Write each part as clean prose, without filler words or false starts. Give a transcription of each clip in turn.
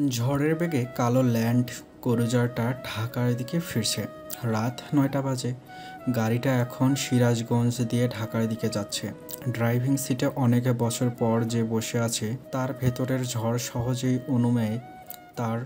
ঝড়ের বেগে কালো ল্যান্ড ক্রুজারটা ঢাকার দিকে ফিরছে। রাত ৯টা বাজে। গাড়িটা এখন সিরাজগঞ্জ দিয়ে ঢাকার দিকে যাচ্ছে। ড্রাইভিং সিটে অনেক বছর পর যে বসে আছে তার ভেতরের ঝড় সহজেই অনুমেয় তার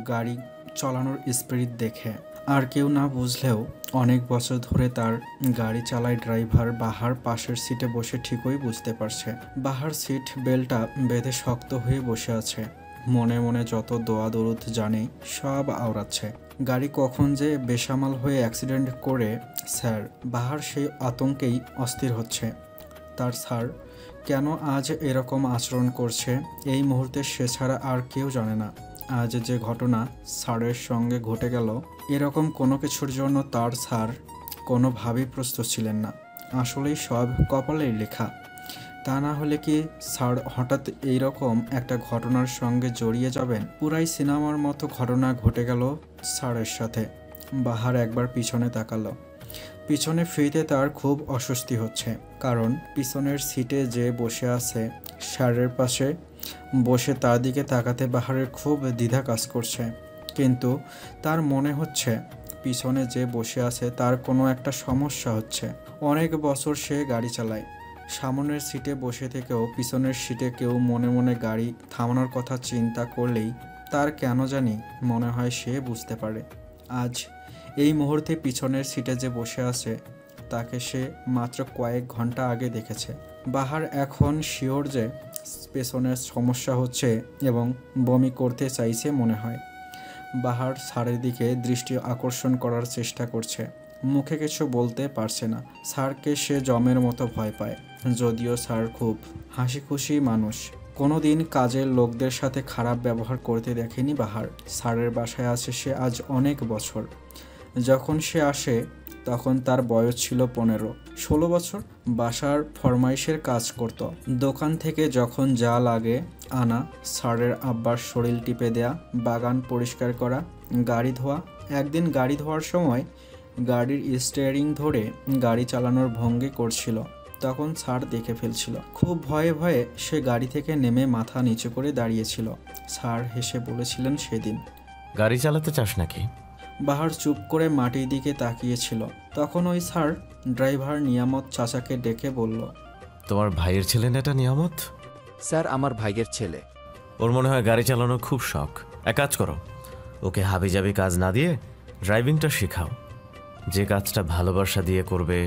গাড়ি চালানোর স্পিরিট দেখে। আর কেউ না বুঝলেও অনেক বছর ধরে তার গাড়ি চালায় ড্রাইভার বাহার পাশের সিটে বসে ঠিকই বুঝতে পারছে। বাহার সিট বেল্টটা বেঁধে শক্ত হয়ে বসে আছে। মনে মনে যত দোয়া দরুদ জানে সব আওড়াচ্ছে। গাড়ি কখন যে বেসামাল হয়ে অ্যাক্সিডেন্ট করে স্যার, বাহার সেই আতঙ্কেই অস্থির হচ্ছে। তার স্যার কেন আজ এরকম আচরণ করছে এই মুহূর্তে সে ছাড়া আর কেউ জানে না। আজ যে ঘটনা স্যারের সঙ্গে ঘটে গেল এরকম কোনো কিছুর জন্য তার স্যার কোনোভাবেই প্রস্তুত ছিলেন না। আসলেই সব কপালেই লেখা। তা না হলে কি স্যার হঠাৎ এইরকম একটা ঘটনার সঙ্গে জড়িয়ে যাবেন? পুরাই সিনেমার মতো ঘটনা ঘটে গেল স্যারের সাথে। বাহার একবার পিছনে তাকালো। পিছনে ফিরতে তার খুব অস্বস্তি হচ্ছে, কারণ পিছনের সিটে যে বসে আছে স্যারের পাশে বসে তার দিকে তাকাতে বাহারের খুব দ্বিধা কাজ করছে। কিন্তু তার মনে হচ্ছে পিছনে যে বসে আছে তার কোনো একটা সমস্যা হচ্ছে। অনেক বছর সে গাড়ি চালায়। সামনের সিটে বসে থেকেও পিছনের সিটে কেউ মনে মনে গাড়ি থামানোর কথা চিন্তা করলেই তার কেন জানি মনে হয় সে বুঝতে পারে। আজ এই মুহূর্তে পিছনের সিটে যে বসে আছে তাকে সে মাত্র কয়েক ঘন্টা আগে দেখেছে। বাহার এখন শিওর যে পেছনের সমস্যা হচ্ছে এবং বমি করতে চাইছে মনে হয়। বাহার স্যারের দিকে দৃষ্টি আকর্ষণ করার চেষ্টা করছে, মুখে কিছু বলতে পারছে না। স্যারকে সে জমের মতো ভয় পায়, যদিও স্যার খুব হাসি খুশি মানুষ। কোনোদিন কাজের লোকদের সাথে খারাপ ব্যবহার করতে দেখেনি বাহার। স্যারের বাসায় আসে সে আজ অনেক বছর। যখন সে আসে তখন তার বয়স ছিল 15-16 বছর। বাসার ফরমাইশের কাজ করত। দোকান থেকে যখন যা লাগে আনা, স্যারের আব্বার শরীর টিপে দেয়া, বাগান পরিষ্কার করা, গাড়ি ধোয়া। একদিন গাড়ি ধোয়ার সময় গাড়ির স্টিয়ারিং ধরে গাড়ি চালানোর ভঙ্গি করছিল, তখন স্যার দেখে ফেলছিল। খুব ভয়ে ভয়ে সে গাড়ি থেকে নেমে মাথা নিচু করে দাঁড়িয়েছিল। স্যার হেসে বলেছিলেন, সেদিন গাড়ি চালাতে চাস নাকি? বাহার চুপ করে মাটির দিকে তাকিয়েছিল। তখন ওই স্যার ড্রাইভার নিয়ামত চাচাকে ডেকে বলল, তোমার ভাইয়ের ছেলে না এটা নিয়ামত? স্যার, আমার ভাইয়ের ছেলে। ওর মনে হয় গাড়ি চালানোর খুব শখ। এক কাজ করো, ওকে হাবিজাবি কাজ না দিয়ে ড্রাইভিংটা শেখাও। যে কাজটা ভালোবাসা দিয়ে করবে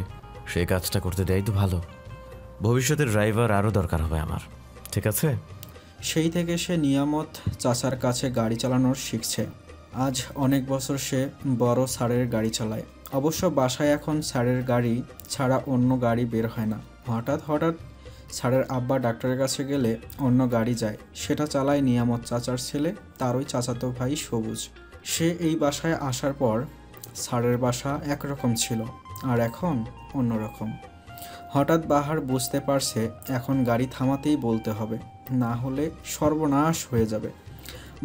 সেই কাজটা করতে দেয় তো ভালো। ভবিষ্যতের ড্রাইভার আরও দরকার হবে আমার, ঠিক আছে? সেই থেকে সে নিয়ামত চাচার কাছে গাড়ি চালানোর শিখছে। আজ অনেক বছর সে বড় স্যারের গাড়ি চালায়। অবশ্য বাসায় এখন স্যারের গাড়ি ছাড়া অন্য গাড়ি বের হয় না। হঠাৎ হঠাৎ স্যারের আব্বা ডাক্তারের কাছে গেলে অন্য গাড়ি যায়, সেটা চালায় নিয়ামত চাচার ছেলে, তারই চাচাতো ভাই সবুজ। সে এই বাসায় আসার পর স্যারের বাসা একরকম ছিল আর এখন অন্যরকম। হঠাৎ বাহার বুঝতে পারছে এখন গাড়ি থামাতেই বলতে হবে, না হলে সর্বনাশ হয়ে যাবে।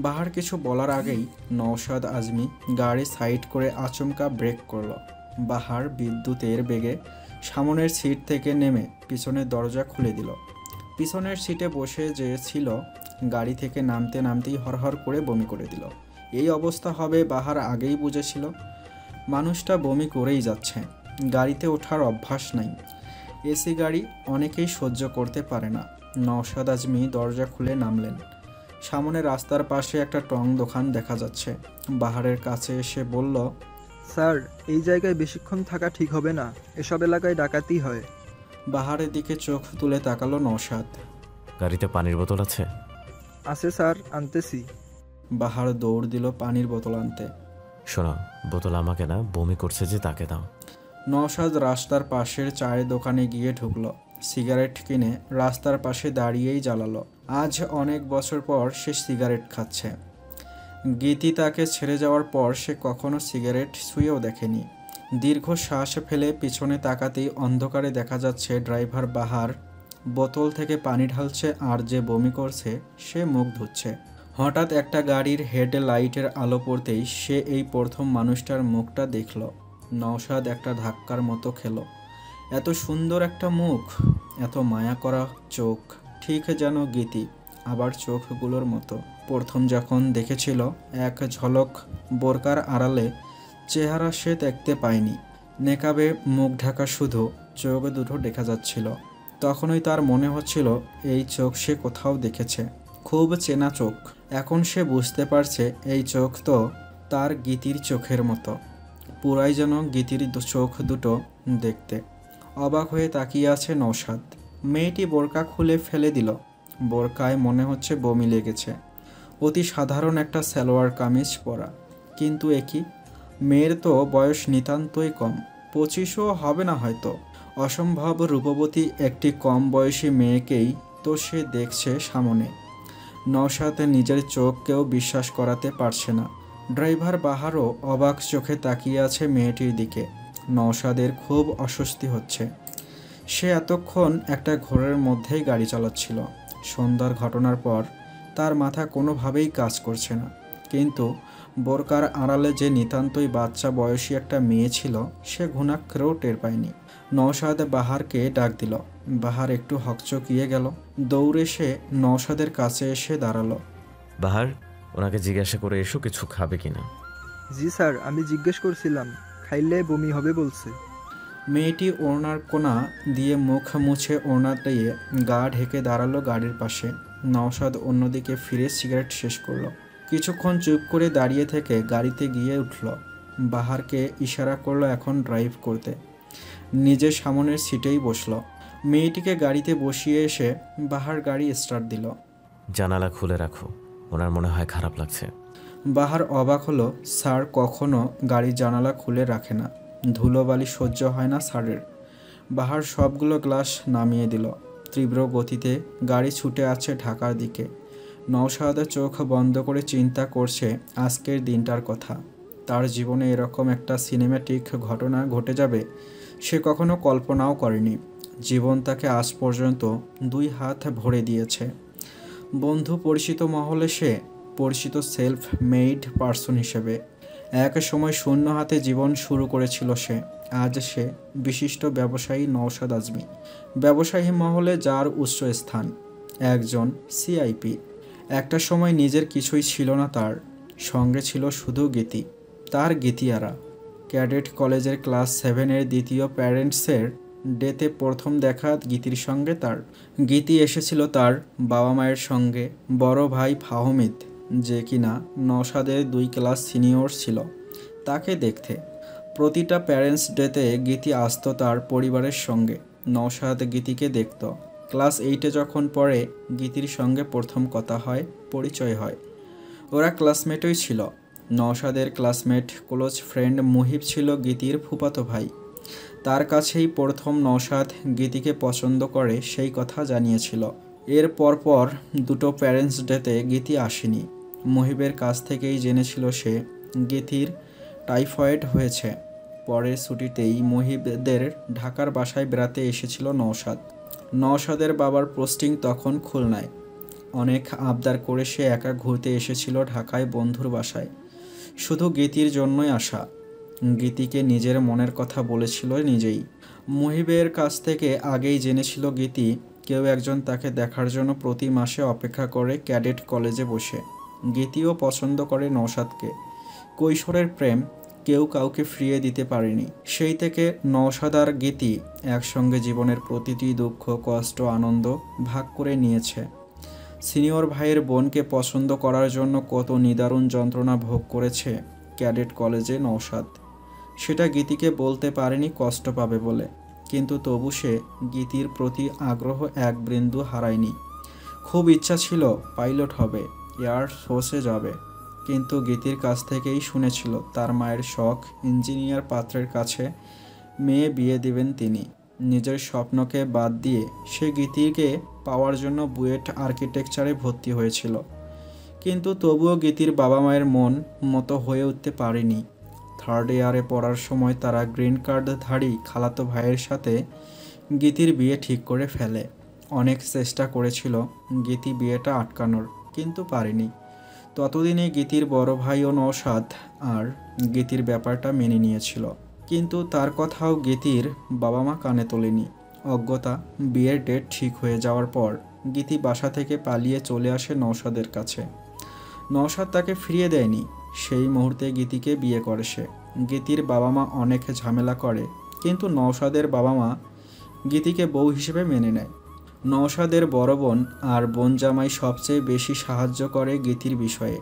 বাহার কিছু বলার আগেই নওশাদ আজমি গাড়ি সাইড করে আচমকা ব্রেক করলো। বাহার বিদ্যুতের বেগে সামনের সিট থেকে নেমে পিছনের দরজা খুলে দিল। পিছনের সিটে বসে যে ছিল গাড়ি থেকে নামতে নামতেই হরহর করে বমি করে দিল। এই অবস্থা হবে বাহার আগেই বুঝেছিল। মানুষটা বমি করেই যাচ্ছে। গাড়িতে ওঠার অভ্যাস নাই। এসি গাড়ি অনেকেই সহ্য করতে পারে না। নওশাদ আজমি দরজা খুলে নামলেন। সামনে রাস্তার পাশে একটা টং দোকান দেখা যাচ্ছে। বাহারের কাছে এসে বলল, স্যার, এই জায়গায় বেশিক্ষণ থাকা ঠিক হবে না, এসব এলাকায় ডাকাতি হয়। বাহারের দিকে চোখ তুলে তাকালো নওশাদ। গাড়িতে পানির বোতল আছে? আছে স্যার, আনতেছি। বাহার দৌড় দিল পানির বোতল আনতে। শোনো, বোতল আমাকে না, বমি করছে যে তাকে দাও। নওশাদ রাস্তার পাশের চায়ের দোকানে গিয়ে ঢুকলো। সিগারেট কিনে রাস্তার পাশে দাঁড়িয়েই জ্বালালো। আজ অনেক বছর পর সে সিগারেট খাচ্ছে। গীতি তাকে ছেড়ে যাওয়ার পর সে কখনো সিগারেট ছুঁয়েও দেখেনি। দীর্ঘ শ্বাস ফেলে পিছনে তাকাতেই অন্ধকারে দেখা যাচ্ছে ড্রাইভার বাহার বোতল থেকে পানি ঢালছে আর যে বমি করছে সে মুখ ধুচ্ছে। হঠাৎ একটা গাড়ির হেডলাইটের আলো পড়তেই সে এই প্রথম মানুষটার মুখটা দেখল। নওশাদ একটা ধাক্কার মতো খেলো। এত সুন্দর একটা মুখ, এত মায়া করা চোখ, ঠিক যেন গীতি, আবার চোখগুলোর মতো প্রথম যখন দেখেছিল এক ঝলক বোরকার আড়ালে চেহারা সে দেখতে পায়নি, নেকাবে মুখ ঢাকা, শুধু চোখ দুটো দেখা যাচ্ছিল। তখনই তার মনে হচ্ছিল এই চোখ সে কোথাও দেখেছে, খুব চেনা চোখ। এখন সে বুঝতে পারছে এই চোখ তো তার গীতির চোখের মতো, পুরাই যেন গীতির চোখ দুটো দেখতে। অবাক হয়ে তাকিয়ে আছে নওশাদ। মেয়েটি বোরকা খুলে ফেলে দিল। বোরকায় মনে হচ্ছে বমি লেগেছে। অতি সাধারণ একটা সালোয়ার কামিজ পরা, কিন্তু একই মেয়ের তো বয়স নিতান্তই কম, 25ও হবে না হয়তো। অসম্ভব রূপবতী একটি কম বয়সী মেয়েকেই তো সে দেখছে সামনে। নওশাদ নিজের চোখকেও বিশ্বাস করাতে পারছে না। ড্রাইভার বাহারও অবাক চোখে তাকিয়ে আছে মেয়েটির দিকে। নওশাদের খুব অস্বস্তি হচ্ছে। সে এতক্ষণ একটা ঘোরের মধ্যেই গাড়ি চালাচ্ছিল। সন্ধ্যার ঘটনার পর তার মাথা কোনোভাবেই কাজ করছে না। কিন্তু বোরকার আড়ালে যে নিতান্তই বাচ্চা বয়সী একটা মেয়ে ছিল, সে ঘুণাক্ষরেও টের পায়নি। নওশাদ বাহারকে ডাক দিল। বাহার একটু হকচকিয়ে গেল। দৌড়ে সে নওশাদের কাছে এসে দাঁড়ালো। বাহার, ওনাকে জিজ্ঞাসা করে এসো কিছু খাবে কিনা। জি স্যার, আমি জিজ্ঞেস করছিলাম, খাইলে বমি হবে বলছে। মেয়েটি ওড়নার কোনা দিয়ে মুখ মুছে ওড়না দিয়ে গা ঢেকে দাঁড়ালো গাড়ির পাশে। নওশাদ অন্যদিকে ফিরে সিগারেট শেষ করলো। কিছুক্ষণ চুপ করে দাঁড়িয়ে থেকে গাড়িতে গিয়ে উঠল। বাহারকে ইশারা করলো এখন ড্রাইভ করতে। নিজের সামনের সিটেই বসলো। মেয়েটিকে গাড়িতে বসিয়ে এসে বাহার গাড়ি স্টার্ট দিল। জানালা খুলে রাখো, ওনার মনে হয় খারাপ লাগছে। বাহার অবাক হলো। স্যার কখনো গাড়ির জানালা খুলে রাখে না, ধুলোবালি সহ্য হয় না স্যারের। বাহার সবগুলো গ্লাস নামিয়ে দিল। তীব্র গতিতে গাড়ি ছুটে আছে ঢাকার দিকে। নওশাদ চোখ বন্ধ করে চিন্তা করছে আজকের দিনটার কথা। তার জীবনে এরকম একটা সিনেম্যাটিক ঘটনা ঘটে যাবে সে কখনো কল্পনাও করেনি। জীবন তাকে আজ পর্যন্ত 2 হাত ভরে দিয়েছে। বন্ধু পরিচিত মহলে সে পরিচিত সেলফ মেড পার্সন হিসেবে। এক সময় শূন্য হাতে জীবন শুরু করেছিল সে। আজ সে বিশিষ্ট ব্যবসায়ী নওশাদ আজমি। ব্যবসায়ী মহলে যার উচ্চ স্থান, একজন সিআইপি। একটা সময় নিজের কিছুই ছিল না, তার সঙ্গে ছিল শুধু গীতি, তার গীতিয়ারা। ক্যাডেট কলেজের ক্লাস 7-এর দ্বিতীয় প্যারেন্টসের ডেতে প্রথম দেখা গীতির সঙ্গে তার। গীতি এসেছিল তার বাবা মায়ের সঙ্গে। বড় ভাই ফাহমিদ, যে কিনা নওশাদের 2 ক্লাস সিনিয়র ছিল, তাকে দেখতে। প্রতিটা প্যারেন্টস ডেতে গীতি আসতো তার পরিবারের সঙ্গে। নওশাদ গীতিকে দেখত। ক্লাস 8-এ যখন পড়ে গীতির সঙ্গে প্রথম কথা হয়, পরিচয় হয়। ওরা ক্লাসমেটই ছিল। নওশাদের ক্লাসমেট ক্লোজ ফ্রেন্ড মুহিব ছিল গীতির ফুফাতো ভাই। তার কাছেই প্রথম নওশাদ গীতিকে পছন্দ করে সেই কথা জানিয়েছিল। এর পরপর 2টো প্যারেন্টস ডেতে গীতি আসেনি। মুহিবের কাছ থেকেই জেনেছিল সে গীতির টাইফয়েড হয়েছে। পরের ছুটিতেই মুহিবদের ঢাকার বাসায় বেড়াতে এসেছিল নওশাদ। নওশাদের বাবার পোস্টিং তখন খুলনায়। অনেক আবদার করে সে একা ঘুরতে এসেছিল ঢাকায় বন্ধুর বাসায়। শুধু গীতির জন্যই আসা। গীতিকে নিজের মনের কথা বলেছিল নিজেই। মুহিবের কাছ থেকে আগেই জেনেছিল গীতি কেউ একজন তাকে দেখার জন্য প্রতি মাসে অপেক্ষা করে ক্যাডেট কলেজে বসে। গীতিও পছন্দ করে নওশাদকে। কৈশোরের প্রেম কেউ কাউকে ফিরিয়ে দিতে পারেনি। সেই থেকে নওশাদ আর গীতি একসঙ্গে জীবনের প্রতিটি দুঃখ, কষ্ট, আনন্দ ভাগ করে নিয়েছে। সিনিয়র ভাইয়ের বোনকে পছন্দ করার জন্য কত নিদারুণ যন্ত্রণা ভোগ করেছে ক্যাডেট কলেজে নওশাদ। সেটা গীতিকে বলতে পারেনি কষ্ট পাবে বলে। কিন্তু তবু সে গীতির প্রতি আগ্রহ এক বিন্দু হারায়নি। খুব ইচ্ছা ছিল পাইলট হবে, এয়ার ফোর্সে যাবে। কিন্তু গীতির কাছ থেকেই শুনেছিল তার মায়ের শখ ইঞ্জিনিয়ার পাত্রের কাছে মেয়ে বিয়ে দিবেন তিনি। নিজের স্বপ্নকে বাদ দিয়ে সে গীতিকে পাওয়ার জন্য বুয়েট আর্কিটেকচারে ভর্তি হয়েছিল। কিন্তু তবুও গীতির বাবা মায়ের মন মতো হয়ে উঠতে পারেনি। 3rd ইয়ারে পড়ার সময় তারা গ্রিন কার্ডধারী খালাতো ভাইয়ের সাথে গীতির বিয়ে ঠিক করে ফেলে। অনেক চেষ্টা করেছিল গীতি বিয়েটা আটকানোর, কিন্তু পারেনি। ততদিনে গীতির বড় ভাইও নওশাদ আর গীতির ব্যাপারটা মেনে নিয়েছিল। কিন্তু তার কথাও গীতির বাবা মা কানে তোলেনি। অজ্ঞতা বিয়ের ডেট ঠিক হয়ে যাওয়ার পর গীতি বাসা থেকে পালিয়ে চলে আসে নওশাদের কাছে। নওশাদ তাকে ফিরিয়ে দেয়নি। সেই মুহূর্তে গীতিকে বিয়ে করে সে। গীতির বাবা মা অনেক ঝামেলা করে, কিন্তু নওশাদের বাবা মা গীতিকে বউ হিসেবে মেনে নেয়। নওশাদের বড় বোন আর বোন জামাই সবচেয়ে বেশি সাহায্য করে গীতির বিষয়ে।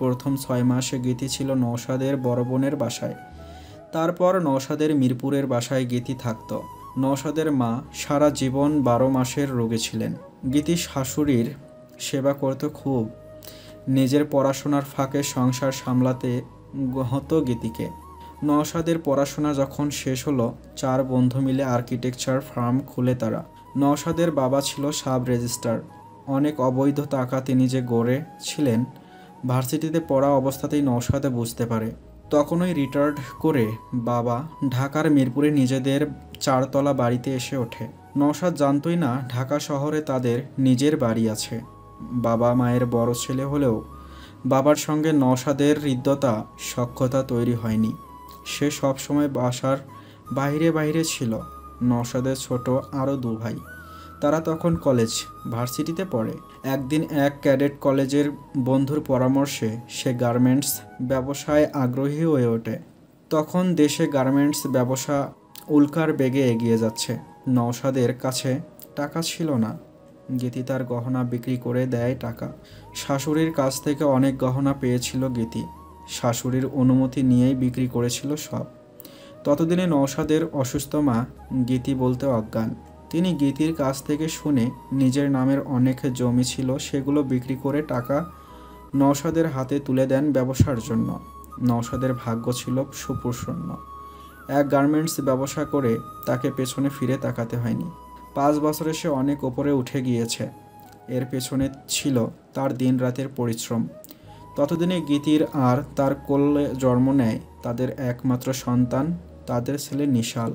প্রথম 6 মাসে গীতি ছিল নওশাদের বড় বোনের বাসায়। তারপর নওশাদের মিরপুরের বাসায় গীতি থাকত। নওশাদের মা সারা জীবন 12 মাসের রোগে ছিলেন। গীতি শাশুড়ির সেবা করত খুব। নিজের পড়াশোনার ফাঁকে সংসার সামলাতে হতো গীতিকে। নওশাদের পড়াশোনা যখন শেষ হলো, 4 বন্ধু মিলে আর্কিটেকচার ফার্ম খুলে তারা। নওশাদের বাবা ছিল সাব রেজিস্ট্রার। অনেক অবৈধ টাকা তিনি যে গড়েছিলেন, ভার্সিটিতে পড়া অবস্থাতেই নওশাদ বুঝতে পারে। তখনই রিটায়ার্ড করে বাবা ঢাকার মিরপুরে নিজেদের 4 তলা বাড়িতে এসে ওঠে। নওশাদ জানতই না ঢাকা শহরে তাদের নিজের বাড়ি আছে। বাবা মায়ের বড় ছেলে হলেও বাবার সঙ্গে নওশাদের হৃদ্যতা সখ্যতা তৈরি হয়নি। সে সবসময় বাসার বাইরে বাইরে ছিল। নওশাদের ছোট আরও 2 ভাই। তারা তখন কলেজ ভার্সিটিতে পড়ে। একদিন এক ক্যাডেট কলেজের বন্ধুর পরামর্শে সে গার্মেন্টস ব্যবসায় আগ্রহী হয়ে ওঠে। তখন দেশে গার্মেন্টস ব্যবসা উল্কার বেগে এগিয়ে যাচ্ছে। নওশাদের কাছে টাকা ছিল না। গীতি তার গহনা বিক্রি করে দেয় টাকা। শাশুড়ির কাছ থেকে অনেক গহনা পেয়েছিল গীতি। শাশুড়ির অনুমতি নিয়েই বিক্রি করেছিল সব। ততদিনে নওশাদের অসুস্থ মা গীতি বলতে অজ্ঞান। তিনি গীতির কাছ থেকে শুনে নিজের নামের অনেক জমি ছিল, সেগুলো বিক্রি করে টাকা নওশাদের হাতে তুলে দেন ব্যবসার জন্য। নওশাদের ভাগ্য ছিল সুপ্রসন্ন। এক গার্মেন্টস ব্যবসা করে তাকে পেছনে ফিরে তাকাতে হয়নি। 5 বছরে সে অনেক ওপরে উঠে গিয়েছে। এর পেছনে ছিল তার দিনরাতের পরিশ্রম। ততদিনে গীতির আর তার কোলে জন্ম নেয় তাদের একমাত্র সন্তান, তাদের ছেলে নিশাল।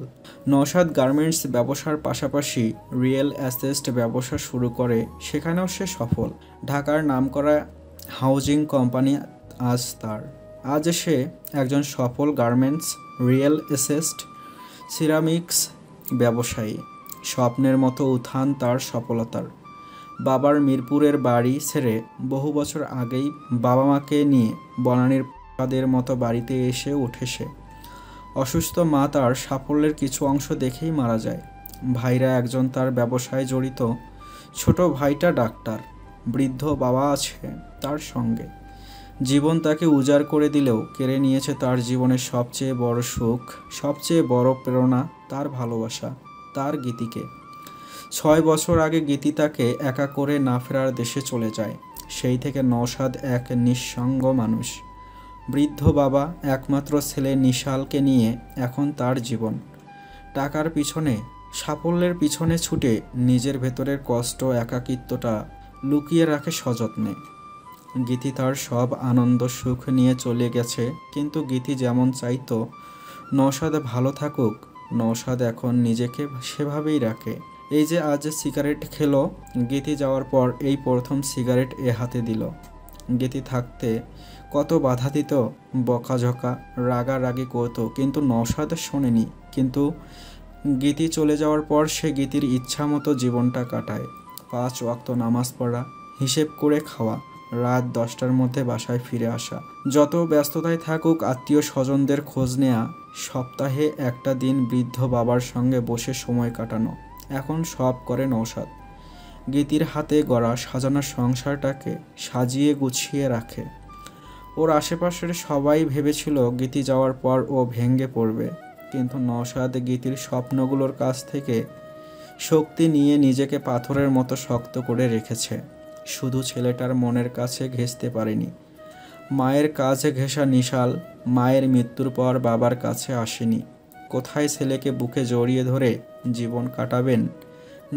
নওশাদ গার্মেন্টস ব্যবসার পাশাপাশি রিয়েল এস্টেট ব্যবসা শুরু করে। সেখানেও সে সফল। ঢাকার নামকরা হাউজিং কোম্পানি আজ সে একজন সফল গার্মেন্টস, রিয়েল এস্টেট, সিরামিক্স ব্যবসায়ী। স্বপ্নের মতো উত্থান তার সফলতার। বাবার মিরপুরের বাড়ি ছেড়ে বহু বছর আগেই বাবা মাকে নিয়ে বনানীর পাদের মতো বাড়িতে এসে ওঠে সে। অসুস্থ মা তার সাফল্যের কিছু অংশ দেখেই মারা যায়। ভাইরা একজন তার ব্যবসায় জড়িত। ছোট ভাইটা ডাক্তার। বৃদ্ধ বাবা আছে তার সঙ্গে। জীবন তাকে উজাড় করে দিলেও কেড়ে নিয়েছে তার জীবনের সবচেয়ে বড় সুখ, সবচেয়ে বড় প্রেরণা, তার ভালোবাসা, তার গীতিকে। 6 বছর আগে গীতি তাকে একা করে না ফেরার দেশে চলে যায়। সেই থেকে নওশাদ এক নিঃসঙ্গ মানুষ। বৃদ্ধ বাবা, একমাত্র ছেলে নিশালকে নিয়ে এখন তার জীবন। টাকার পিছনে, সাফল্যের পিছনে ছুটে নিজের ভেতরের কষ্ট, একাকিত্বটা লুকিয়ে রাখে সযত্নে। গীতি তার সব আনন্দ সুখ নিয়ে চলে গেছে, কিন্তু গীতি যেমন চাইতো নওশাদ ভালো থাকুক, নওশাদ এখন নিজেকে সেভাবেই রাখে। এই যে আজ সিগারেট খেলো, গীতি যাওয়ার পর এই প্রথম সিগারেট এ হাতে দিল। গীতি থাকতে কত বাধা দিত, বকাঝকা, রাগারাগি করতো, কিন্তু নওশাদ শোনেনি। কিন্তু গীতি চলে যাওয়ার পর সে গীতির ইচ্ছা মতো জীবনটা কাটায়। 5 ওয়াক্ত নামাজ পড়া, হিসেব করে খাওয়া, রাত 10টার মধ্যে বাসায় ফিরে আসা। যত ব্যস্ততায় থাকুক আত্মীয় স্বজনদের খোঁজ নেয়া, সপ্তাহে একটা দিন বৃদ্ধ বাবার সঙ্গে বসে সময় কাটানো। এখন সব করে নওশাদ। গীতির হাতে গড়া সাজানো সংসারটাকে সাজিয়ে গুছিয়ে রাখে। ওর আশেপাশের সবাই ভেবেছিল গীতি যাওয়ার পর ও ভেঙে পড়বে, কিন্তু নওশাদ গীতির স্বপ্নগুলোর কাছ থেকে শক্তি নিয়ে নিজেকে পাথরের মতো শক্ত করে রেখেছে। শুধু ছেলেটার মনের কাছে ঘেঁষতে পারেনি। মায়ের কাছে ঘেঁষা নিশাল মায়ের মৃত্যুর পর বাবার কাছে আসেনি। কোথায় ছেলেকে বুকে জড়িয়ে ধরে জীবন কাটাবেন?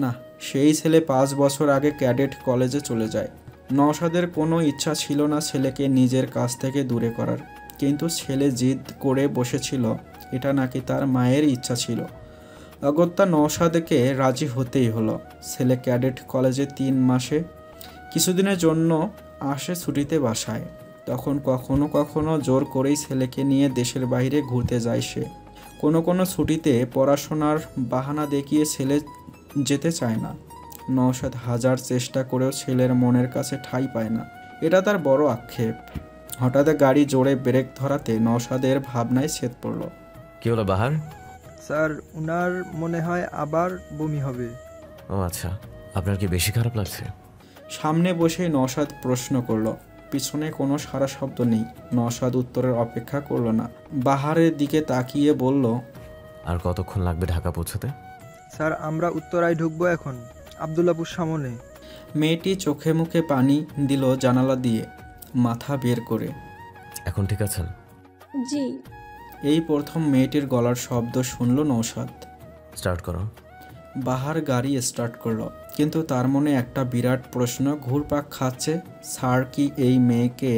না, সেই ছেলে 5 বছর আগে ক্যাডেট কলেজে চলে যায়। নওশাদের কোনো ইচ্ছা ছিল না ছেলেকে নিজের কাছ থেকে দূরে করার, কিন্তু ছেলে জিদ করে বসেছিল, এটা নাকি তার মায়ের ইচ্ছা ছিল। অগত্যা নওশাদকে রাজি হতেই হলো। ছেলে ক্যাডেট কলেজে 3 মাসে কিছুদিনের জন্য আসে ছুটিতে বাসায়। তখন কখনো কখনো জোর করেই ছেলেকে নিয়ে দেশের বাইরে ঘুরতে যায় সে। কোনো ছুটিতে পড়াশোনার বাহানা দেখিয়ে ছেলে যেতে চায় না। নওশাদ হাজার চেষ্টা করেও ছেলের মনের কাছে ঠাঁই পায় না। এটা তার বড় আক্ষেপ। হঠাৎ গাড়ি জোরে ব্রেক ধরাতে নওশাদের ভাবনায় ছেদ পড়ল। কি হলো বাহার? স্যার উনার মনে হয় আবার বমি হবে। ও আচ্ছা, আপনার কি বেশি খারাপ লাগছে? সামনে বসেই নওশাদ প্রশ্ন করলো। পিছনে কোনো সারা শব্দ নেই। নওশাদ উত্তরের অপেক্ষা করলো না, বাহারের দিকে তাকিয়ে বলল, আর কতক্ষণ লাগবে ঢাকা পৌঁছাতে? স্যার আমরা উত্তরায় ঢুকবো এখন, আবদুল্লাপুর সামনে। মেয়েটি চোখে মুখে পানি দিল জানালা দিয়ে মাথা বের করে। এখন ঠিক আছেন? জি। এই প্রথম মেয়েটির গলার শব্দ শুনল নওশাদ। স্টার্ট করো। বাহার গাড়ি স্টার্ট করলো, কিন্তু তার মনে একটা বিরাট প্রশ্ন ঘুরপাক খাচ্ছে। স্যার কি এই মেয়েকে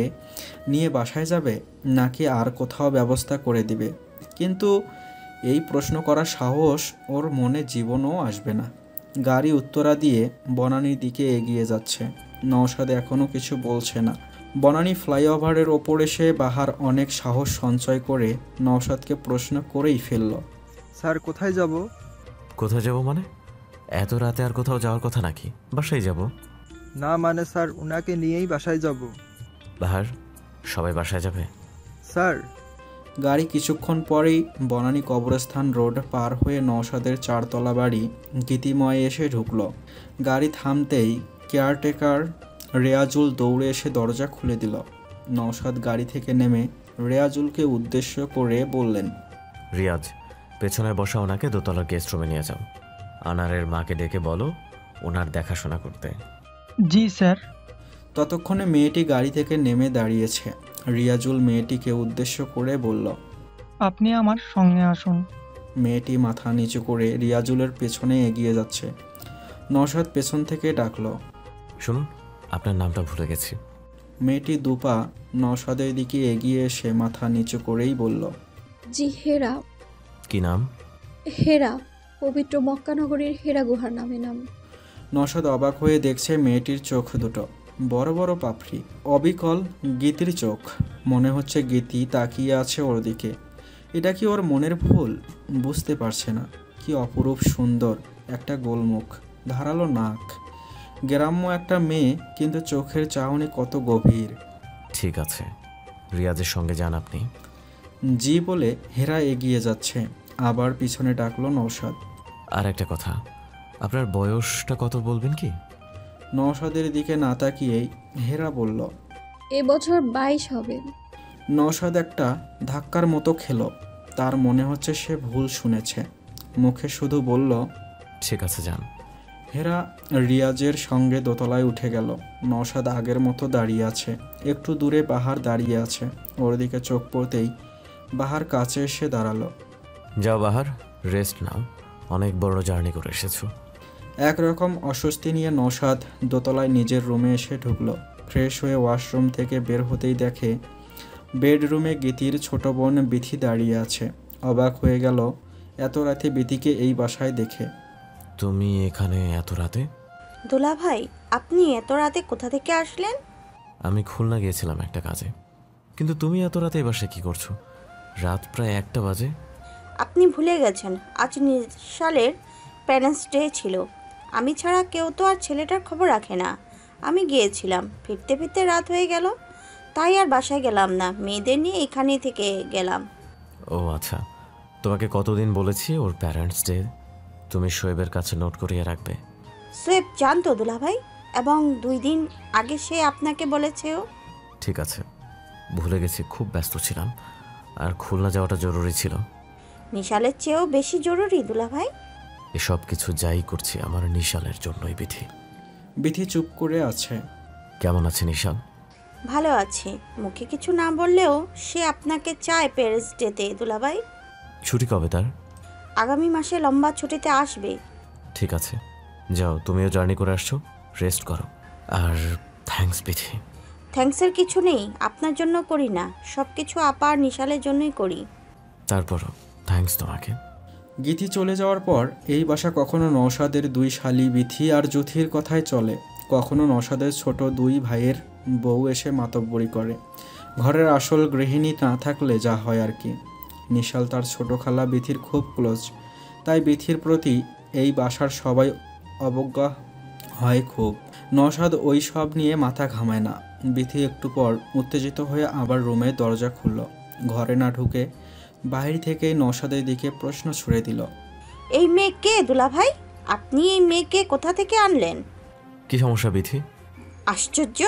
নিয়ে বাসায় যাবে, নাকি আর কোথাও ব্যবস্থা করে দিবে? কিন্তু এই প্রশ্ন করার সাহস ওর মনে জীবনও আসবে না। গাড়ি উত্তরা দিয়ে বনানীর দিকে এগিয়ে যাচ্ছে। নওশাদ এখনও কিছু বলছে না। বনানী ফ্লাইওভারের ওপর এসে বাহার অনেক সাহস সঞ্চয় করে নওশাদকে প্রশ্ন করেই ফেলল। স্যার কোথায় যাব? কোথায় যাব মানে? এত রাতে আর কোথাও যাওয়ার কথা নাকি? বাসায় যাব। না মানে স্যার উনাকে নিয়েই বাসায় যাব। বাহার, সবাই বাসায় যাবে? স্যার গাড়ি কিছুক্ষণ পরেই বনানী কবরস্থান রোড পার হয়ে নওশাদের চারতলা বাড়ি গীতিময়ে এসে ঢুকলো। গাড়ি থামতেই কেয়ারটেকার রেয়াজুল দৌড়ে এসে দরজা খুলে দিল। নওশাদ গাড়ি থেকে নেমে রেয়াজুলকে উদ্দেশ্য করে বললেন, রিয়াজ, পেছনে বসা ওনাকে দোতলার গেস্ট রুমে নিয়ে যাও। আনারের মাকে ডেকে বলো ওনার দেখাশোনা করতে। জি স্যার। ততক্ষণে মেয়েটি গাড়ি থেকে নেমে দাঁড়িয়েছে। রিয়াজুল মেয়েটিকে উদ্দেশ্য করে বলল, আপনি আমার সঙ্গে আসুন। মেয়েটি মাথা নিচু করে রিয়াজুলের পেছনে এগিয়ে যাচ্ছে। নওশাদ পেছন থেকে ডাকলো, শুনুন, আপনার নামটা ভুলে গেছি। মেয়েটি দুপা নওশাদের দিকে এগিয়ে এসে মাথা নিচু করেই বলল, জি হেরা। কি নাম? হেরা, পবিত্র মক্কানগরীর হেরা গুহার নামে নাম। নওশাদ অবাক হয়ে দেখছে মেয়েটির চোখ দুটো বড় বড় পাপড়ি, অবিকল গীতির চোখ। মনে হচ্ছে গীতি তাকিয়ে আছে ওর দিকে। এটা কি ওর মনের ভুল? বুঝতে পারছে না। কি অপরূপ সুন্দর একটা গোলমুখ, ধারালো নাক, গ্রাম্য একটা মেয়ে, কিন্তু চোখের চাহনি কত গভীর। ঠিক আছে, রিয়াজের সঙ্গে যান আপনি। জি বলে হেরা এগিয়ে যাচ্ছে। আবার পিছনে ডাকলো নওশাদ। আর একটা কথা, আপনার বয়সটা কত বলবেন কি? নওশাদের দিকে না তাকিয়েই হেরা বলল, এবছর 22 হবে। নওশাদ একটা ধাক্কার মতো খেলো। তার মনে হচ্ছে সে ভুল শুনেছে। মুখে শুধু বলল, ঠিক আছে যান। হেরা রিয়াজের সঙ্গে দোতলায় উঠে গেল। নওশাদ আগের মতো দাঁড়িয়ে আছে। একটু দূরে বাহার দাঁড়িয়ে আছে। ওর দিকে চোখ পড়তেই বাহার কাছে এসে দাঁড়ালো। যাও বাহার, রেস্ট নাও, অনেক বড় জার্নি করে এসেছো। একরকম অস্বস্তি নিয়ে নওশাদ দোতলায় নিজের রুমে এসে ঢুকলো। ফ্রেশ হয়ে ওয়াশরুম থেকে বের হতেই দেখে বেডরুমে গীতির ছোট বোন বিথি দাঁড়িয়ে আছে। অবাক হয়ে গেল এত রাতে বিথিকে এই বাসায় দেখে। তুমি এখানে এত রাতে? দোলা ভাই, আপনি এত রাতে কোথা থেকে আসলেন? আমি খুলনা গিয়েছিলাম একটা কাজে। কিন্তু তুমি এত রাতে এই বাসায় কী করছো? রাত প্রায় 1টা বাজে। আপনি ভুলে গেছেন আজ নিশালের প্যারেন্টস ডে ছিল। আমি ছাড়া কেউ তো আর ছেলেটার খবর রাখে না। আমি গিয়েছিলাম, ফিরতে ফিরতে রাত হয়ে গেল, তাই আর বাসায় গেলাম না, মেয়েদের নিয়ে এখানেই থেকে গেলাম। ও আচ্ছা, তোমাকে কতদিন বলেছি ওর প্যারেন্টস ডে তুমি শোয়েবের কাছে নোট করিয়ে রাখবে। সোয়েব জানতো দোলা ভাই, এবং 2 দিন আগে সে আপনাকে বলেছেও। ঠিক আছে, ভুলে গেছি, খুব ব্যস্ত ছিলাম, আর খুলনা যাওয়াটা জরুরি ছিল। নিশালের চেয়েও বেশি জরুরি দোলা ভাই। এসব কিছু যাই করছি আমার নিশালের জন্যই। বিথি বিথি চুপ করে আছে। কেমন আছে নিশাল? ভালো আছে, মুখে কিছু না বললেও সে আপনাকে চায় প্যারেন্টস ডেতে দোলা ভাই। ছুটি কবে তার? আগামী মাসে লম্বা ছুটিতে আসবে। ঠিক আছে, যাও, তুমিও জার্নি করে আসছো, রেস্ট করো। আর থ্যাঙ্কস বিথি। থ্যাঙ্কসের কিছু নেই, আপনার জন্য করি না, সব কিছু আপা আর নিশালের জন্যই করি। তারপরও থ্যাঙ্কস তোমাকে। গীতি চলে যাওয়ার পর এই বাসা কখনো নওশাদের 2 শালি বিথি আর জুথির কথাই চলে, কখনো নওশাদের ছোট 2 ভাইয়ের বউ এসে মাতব্বরি করে। ঘরের আসল গৃহিণী না থাকলে যা হয় আর কি। নিশাল তার ছোট খালা বিথির খুব ক্লোজ, তাই বিথির প্রতি এই বাসার সবাই অবজ্ঞা হয় খুব। নওশাদ ওই সব নিয়ে মাথা ঘামায় না। বিথি একটু পর উত্তেজিত হয়ে আবার রুমে দরজা খুলল। ঘরে না ঢুকে বাইরে থেকেই নওশাদের দিকে প্রশ্ন ছুড়ে দিল। এই মেয়ে কে দুলাভাই? আপনি এই মেয়েকে কোথা থেকে আনলেন? কি সমস্যা বিথি? আশ্চর্য,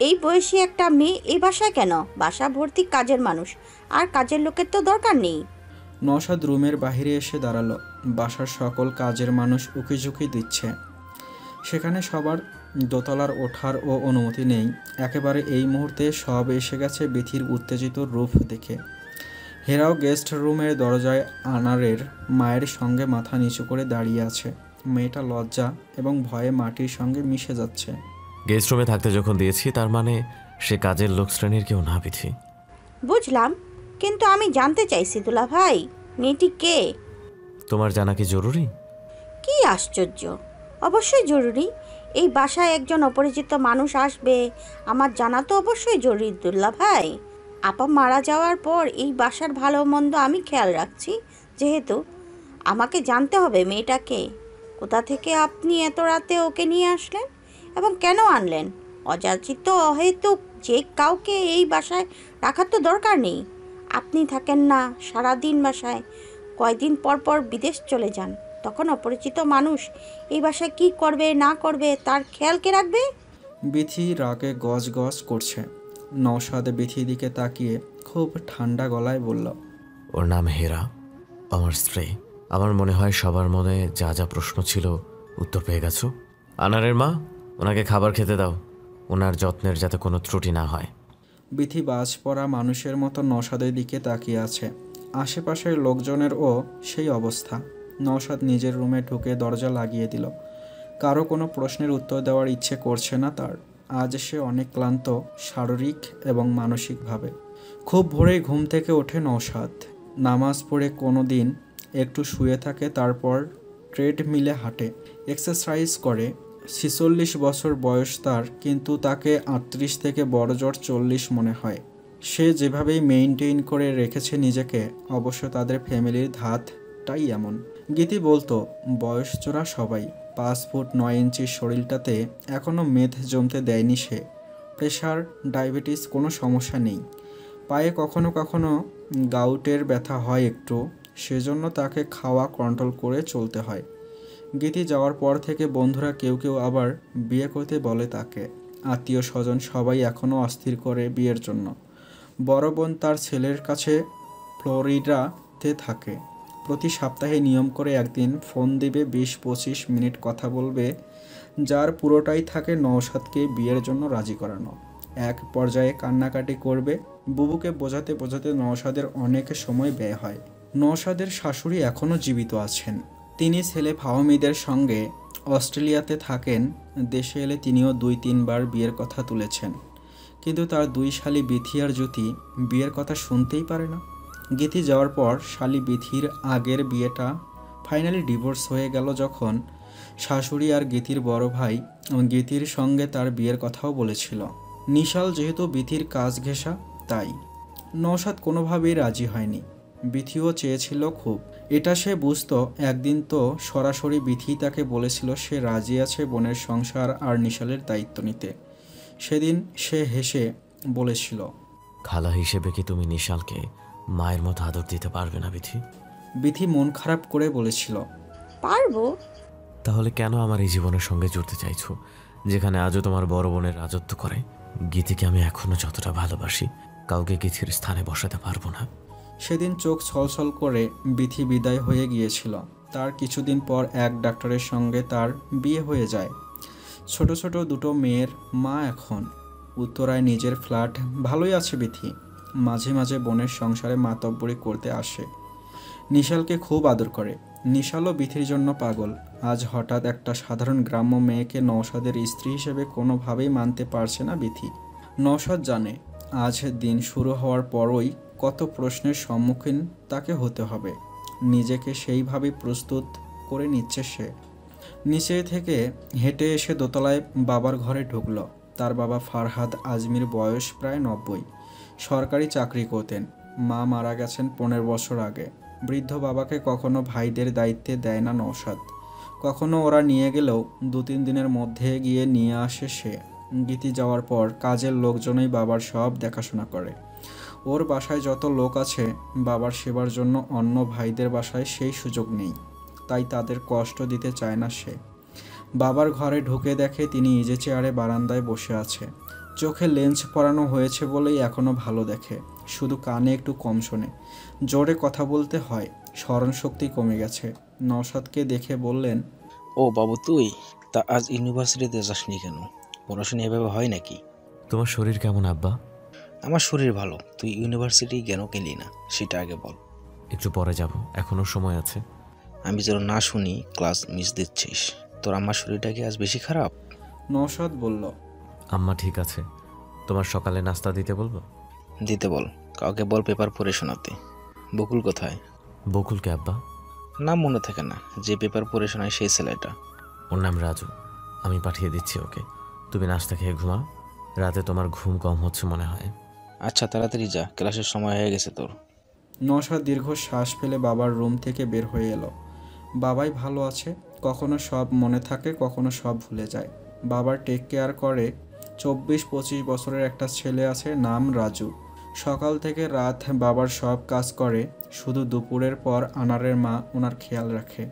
এই বয়সী একটা মেয়ে এই বাসায় কেন? বাসা ভর্তি কাজের মানুষ, আর কাজের লোকের তো দরকার নেই। নওশাদ রুমের বাইরে এসে দাঁড়ালো। বাসার সকল কাজের মানুষ উকিঝুঁকি দিচ্ছে। সেখানে সবার দোতলার ওঠার ও অনুমতি নেই। একেবারে এই মুহূর্তে সব এসে গেছে বিথির উত্তেজিত রূপ দেখে। হেরাও গেস্ট রুমের দরজায় আনারের মায়ের সঙ্গে মাথা নিচু করে দাঁড়িয়ে আছে। মেয়েটা লজ্জা এবং ভয়ে মাটির সঙ্গে মিশে যাচ্ছে। গেস্ট রুমে থাকতে যখন দিয়েছি তার মানে সে কাজের লোক শ্রেণীর কেউ না বিথি। বুঝলাম, কিন্তু আমি জানতে চাইছি দুলাভাই, মেয়েটি কে? তোমার জানা কি জরুরি? কি আশ্চর্য, অবশ্যই জরুরি। এই বাসায় একজন অপরিচিত মানুষ আসবে, আমার জানা তো অবশ্যই জরুরি দুলাভাই। আপা মারা যাওয়ার পর এই বাসার ভালো মন্দ আমি খেয়াল রাখছি, যেহেতু আমাকে জানতে হবে মেয়েটাকে। কোথা থেকে আপনি এত রাতে ওকে নিয়ে আসলেন এবং কেন আনলেন? অযাচিত অহেতুক যে কাউকে এই বাসায় রাখার তো দরকার নেই। আপনি থাকেন না সারাদিন বাসায়, কয়দিন পর পর বিদেশ চলে যান, তখন অপরিচিত মানুষ এই বাসায় কি করবে না করবে তার খেয়াল কে রাখবে? বিথি রাগে গজ গজ করছে। নওশাদ বিথির দিকে তাকিয়ে খুব ঠান্ডা গলায় বলল, ওর নাম হেরা, আমার স্ত্রী। আমার মনে হয় সবার মনে যা যা প্রশ্ন ছিল উত্তর পেয়ে গেছো। আনারের মা, ওনাকে খাবার খেতে দাও, ওনার যত্নের যাতে কোনো ত্রুটি না হয়। বিথি বাজ পড়া মানুষের মতো নওশাদের দিকে তাকিয়ে আছে। আশেপাশের লোকজনেরও সেই অবস্থা। নওশাদ নিজের রুমে ঢুকে দরজা লাগিয়ে দিল। কারো কোনো প্রশ্নের উত্তর দেওয়ার ইচ্ছে করছে না তার। আজ সে অনেক ক্লান্ত, শারীরিক এবং মানসিকভাবে। খুব ভোরেই ঘুম থেকে ওঠে নওশাদ। নামাজ পড়ে কোনো দিন একটু শুয়ে থাকে, তারপর ট্রেডমিলে হাঁটে, এক্সারসাইজ করে। 46 বছর বয়স তার, কিন্তু তাকে 38 থেকে বড়জোর 40 মনে হয়। সে যেভাবেই মেইনটেইন করে রেখেছে নিজেকে, অবশ্য তাদের ফ্যামিলির ধাতটাই এমন। গীতি বলতো, বয়স চোরা সবাই। 5 ফুট 9 ইঞ্চির শরীরটাতে এখনও মেদ জমতে দেয়নি সে। প্রেশার, ডায়াবেটিস কোনো সমস্যা নেই। পায়ে কখনো কখনো গাউটের ব্যথা হয় একটু, সেজন্য তাকে খাওয়া কন্ট্রোল করে চলতে হয়। গীতি যাওয়ার পর থেকে বন্ধুরা কেউ কেউ আবার বিয়ে করতে বলে তাকে। আত্মীয় স্বজন সবাই এখনও অস্থির করে বিয়ের জন্য। বড় বোন তার ছেলের কাছে ফ্লোরিডাতে থাকে। প্রতি সপ্তাহে নিয়ম করে একদিন ফোন দিবে, 20-25 মিনিট কথা বলবে, যার পুরোটাই থাকে নওশাদকে বিয়ের জন্য রাজি করানো। এক পর্যায়ে কান্নাকাটি করবে। বুবুকে বোঝাতে বোঝাতে নওশাদের অনেক সময় ব্যয় হয়। নওশাদের শাশুড়ি এখনও জীবিত আছেন। তিনি ছেলে ফাহমিদের সঙ্গে অস্ট্রেলিয়াতে থাকেন। দেশে এলে তিনিও 2-3 বার বিয়ের কথা তুলেছেন, কিন্তু তার 2 শালি বিথি আর জ্যোতি বিয়ের কথা শুনতেই পারে না। গীতি যাওয়ার পর শালি বিথির আগের বিয়েটা ফাইনালি ডিভোর্স হয়ে গেল যখন শাশুড়ি আর গীতির বড় ভাই গীতির সঙ্গে তার বিয়ের কথাও বলেছিল। নিশাল যেহেতু বিথির কাজ ঘেঁষা, তাই নওশাদ কোনোভাবেই রাজি হয়নি। বিথিও চেয়েছিল খুব, এটা সে বুঝতো। একদিন তো সরাসরি বিথি তাকে বলেছিল সে রাজি আছে বোনের সংসার আর নিশালের দায়িত্ব নিতে। সেদিন সে হেসে বলেছিল, খালা হিসেবে কি তুমি নিশালকে মায়ের মতো আদর দিতে পারবে না বিথি? বিথি মন খারাপ করে বলেছিল, পারবো। তাহলে কেন আমার এই জীবনের সঙ্গে জুড়তে চাইছো, যেখানে আজও তোমার বড় বোনের রাজত্ব করে? গীতিকে আমি এখনো যতটা ভালোবাসি, কাউকে গীতির স্থানে বসাতে পারবো না। সেদিন চোখ ছলছল করে বিথি বিদায় হয়ে গিয়েছিল। তার কিছুদিন পর এক ডাক্তারের সঙ্গে তার বিয়ে হয়ে যায়। ছোট ছোট 2 মেয়ের মা এখন। উত্তরায় নিজের ফ্ল্যাট। ভালোই আছে বিথি। মাঝে মাঝে বোনের সংসারে মাতব্বরি করতে আসে। নিশালকে খুব আদর করে। নিশালও বিথির জন্য পাগল। আজ হঠাৎ একটা সাধারণ গ্রাম্য মেয়েকে নওশাদের স্ত্রী হিসেবে কোনোভাবেই মানতে পারছে না বিথি। নওশাদ জানে আজ দিন শুরু হওয়ার পরই কত প্রশ্নের সম্মুখীন তাকে হতে হবে। নিজেকে সেইভাবেই প্রস্তুত করে নিচ্ছে সে। নিচে থেকে হেঁটে এসে দোতলায় বাবার ঘরে ঢুকল। তার বাবা ফারহাদ আজমির, বয়স প্রায় 90। সরকারি চাকরি করতেন। মা মারা গেছেন 15 বছর আগে। বৃদ্ধ বাবাকে কখনো ভাইদের দায়িত্বে দেয় না নওশাদ। কখনো ওরা নিয়ে গেলেও 2-3 দিনের মধ্যে গিয়ে নিয়ে আসে সে। গীতি যাওয়ার পর কাজের লোকজনই বাবার সব দেখাশোনা করে। ওর বাসায় যত লোক আছে বাবার সেবার জন্য অন্য ভাইদের বাসায় সেই সুযোগ নেই, তাই তাদের কষ্ট দিতে চায় না সে। বাবার ঘরে ঢুকে দেখে তিনি ইজে চেয়ারে বারান্দায় বসে আছে। চোখে লেন্স পরানো হয়েছে বলেই এখনও ভালো দেখে, শুধু কানে একটু কম শোনে। জোরে কথা বলতে হয়, স্মরণশক্তি কমে গেছে। নওশাদকে দেখে বললেন, ও বাবু তুই, তা আজ ইউনিভার্সিটিতে যাসনি কেন? পড়াশোনা এভাবে হয় নাকি? তোমার শরীর কেমন আব্বা? আমার শরীর ভালো, তুই ইউনিভার্সিটি কেন গেলি না সেটা আগে বল। একটু পরে যাব, এখনো সময় আছে। আমি যেন না শুনি ক্লাস মিস দিচ্ছিস। তোর আমার শরীরটা কি আজ বেশি খারাপ? নওশাদ বলল, আম্মা ঠিক আছে, তোমার সকালে নাস্তা দিতে বলবো? দিতে বল, কাউকে বল পেপার পড়ে শোনাতে। বকুল কোথায়? বকুলকে আব্বা? নাম মনে থাকে না, যে পেপার পড়ে শোনায় সেই ছেলেটা। ওর নাম রাজু, আমি পাঠিয়ে দিচ্ছি ওকে। তুমি নাস্তা খেয়ে ঘুমাও, রাতে তোমার ঘুম কম হচ্ছে মনে হয়। আচ্ছা তাড়াতাড়ি যা, ক্লাসের সময় হয়ে গেছে তোর। নওশাদ দীর্ঘ শ্বাস ফেলে বাবার রুম থেকে বের হয়ে এলো। বাবাই ভালো আছে, কখনো সব মনে থাকে, কখনো সব ভুলে যায়। বাবার টেক কেয়ার করে 24-25 বছরের একটা ছেলে আছে, নাম রাজু। সকাল থেকে রাত বাবার সব কাজ করে, শুধু দুপুরের পর আনারের মা ওনার খেয়াল রাখে।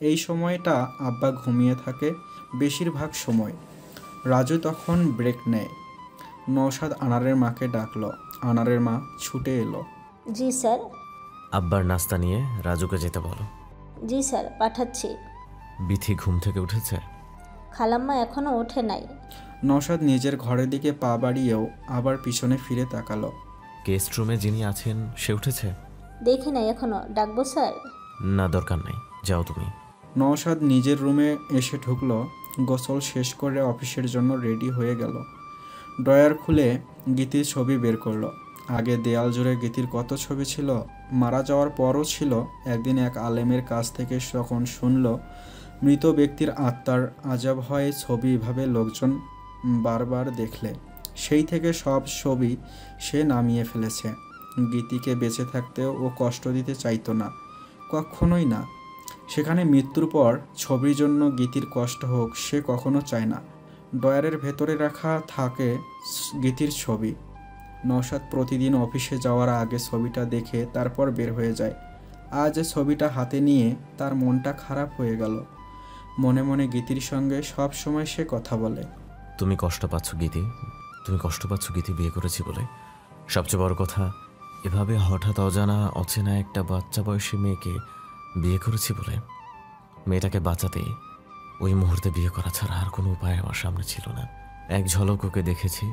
এই সময়টা আব্বা ঘুমিয়ে থাকে বেশিরভাগ সময়। রাজু তখন ব্রেক নেয়। নওশাদ আনারের মাকে ডাকলো। আনারের মা ছুটে এলো। জি স্যার। আব্বার নাস্তা নিয়ে রাজুকে যেতে বলো। জি স্যার, পাঠাচ্ছি। বিথি ঘুম থেকে উঠেছে? খালাম্মা এখনো ওঠে নাই। নওশাদ নিজের ঘরের দিকে পা বাড়িয়েও আবার পিছনে ফিরে তাকালো। গেস্ট রুমে যিনি আছেন সে উঠেছে? দেখি নাই এখনো, ডাকবো স্যার? না দরকার নাই, যাও তুমি। নওশাদ নিজের রুমে এসে ঢুকলো। গোসল শেষ করে অফিসের জন্য রেডি হয়ে গেল। ড্রয়ার খুলে গীতির ছবি বের করলো। আগে দেয়াল জুড়ে গীতির কত ছবি ছিল, মারা যাওয়ার পরও ছিল। একদিন এক আলেমের কাছ থেকে যখন শুনল মৃত ব্যক্তির আত্মার আজাব হয় ছবি এভাবে লোকজন বারবার দেখলে, সেই থেকে সব ছবি সে নামিয়ে ফেলেছে। গীতিকে বেঁচে থাকতেও ও কষ্ট দিতে চাইতো না, কখনোই না। সেখানে মৃত্যুর পর ছবির জন্য গীতির কষ্ট হোক সে কখনো চায় না। ড্রয়ারের ভেতরে রাখা থাকে গীতির ছবি। নওশাদ প্রতিদিন অফিসে যাওয়ার আগে ছবিটা দেখে তারপর বের হয়ে যায়। আজ ছবিটা হাতে নিয়ে তার মনটা খারাপ হয়ে গেল। মনে মনে গীতির সঙ্গে সব সময় সে কথা বলে। তুমি কষ্ট পাচ্ছ গীতি, তুমি কষ্ট পাচ্ছ গীতি বিয়ে করেছি বলে। সবচেয়ে বড় কথা, এভাবে হঠাৎ অচেনা একটা বাচ্চা বয়সী মেয়েকে বিয়ে করেছি বলে। মেয়েটাকে বাঁচাতে ওই মুহূর্তে বিয়ে করা ছাড়া আর কোনো উপায় আমার সামনে ছিল না। এক ঝলক ওকে দেখেছি,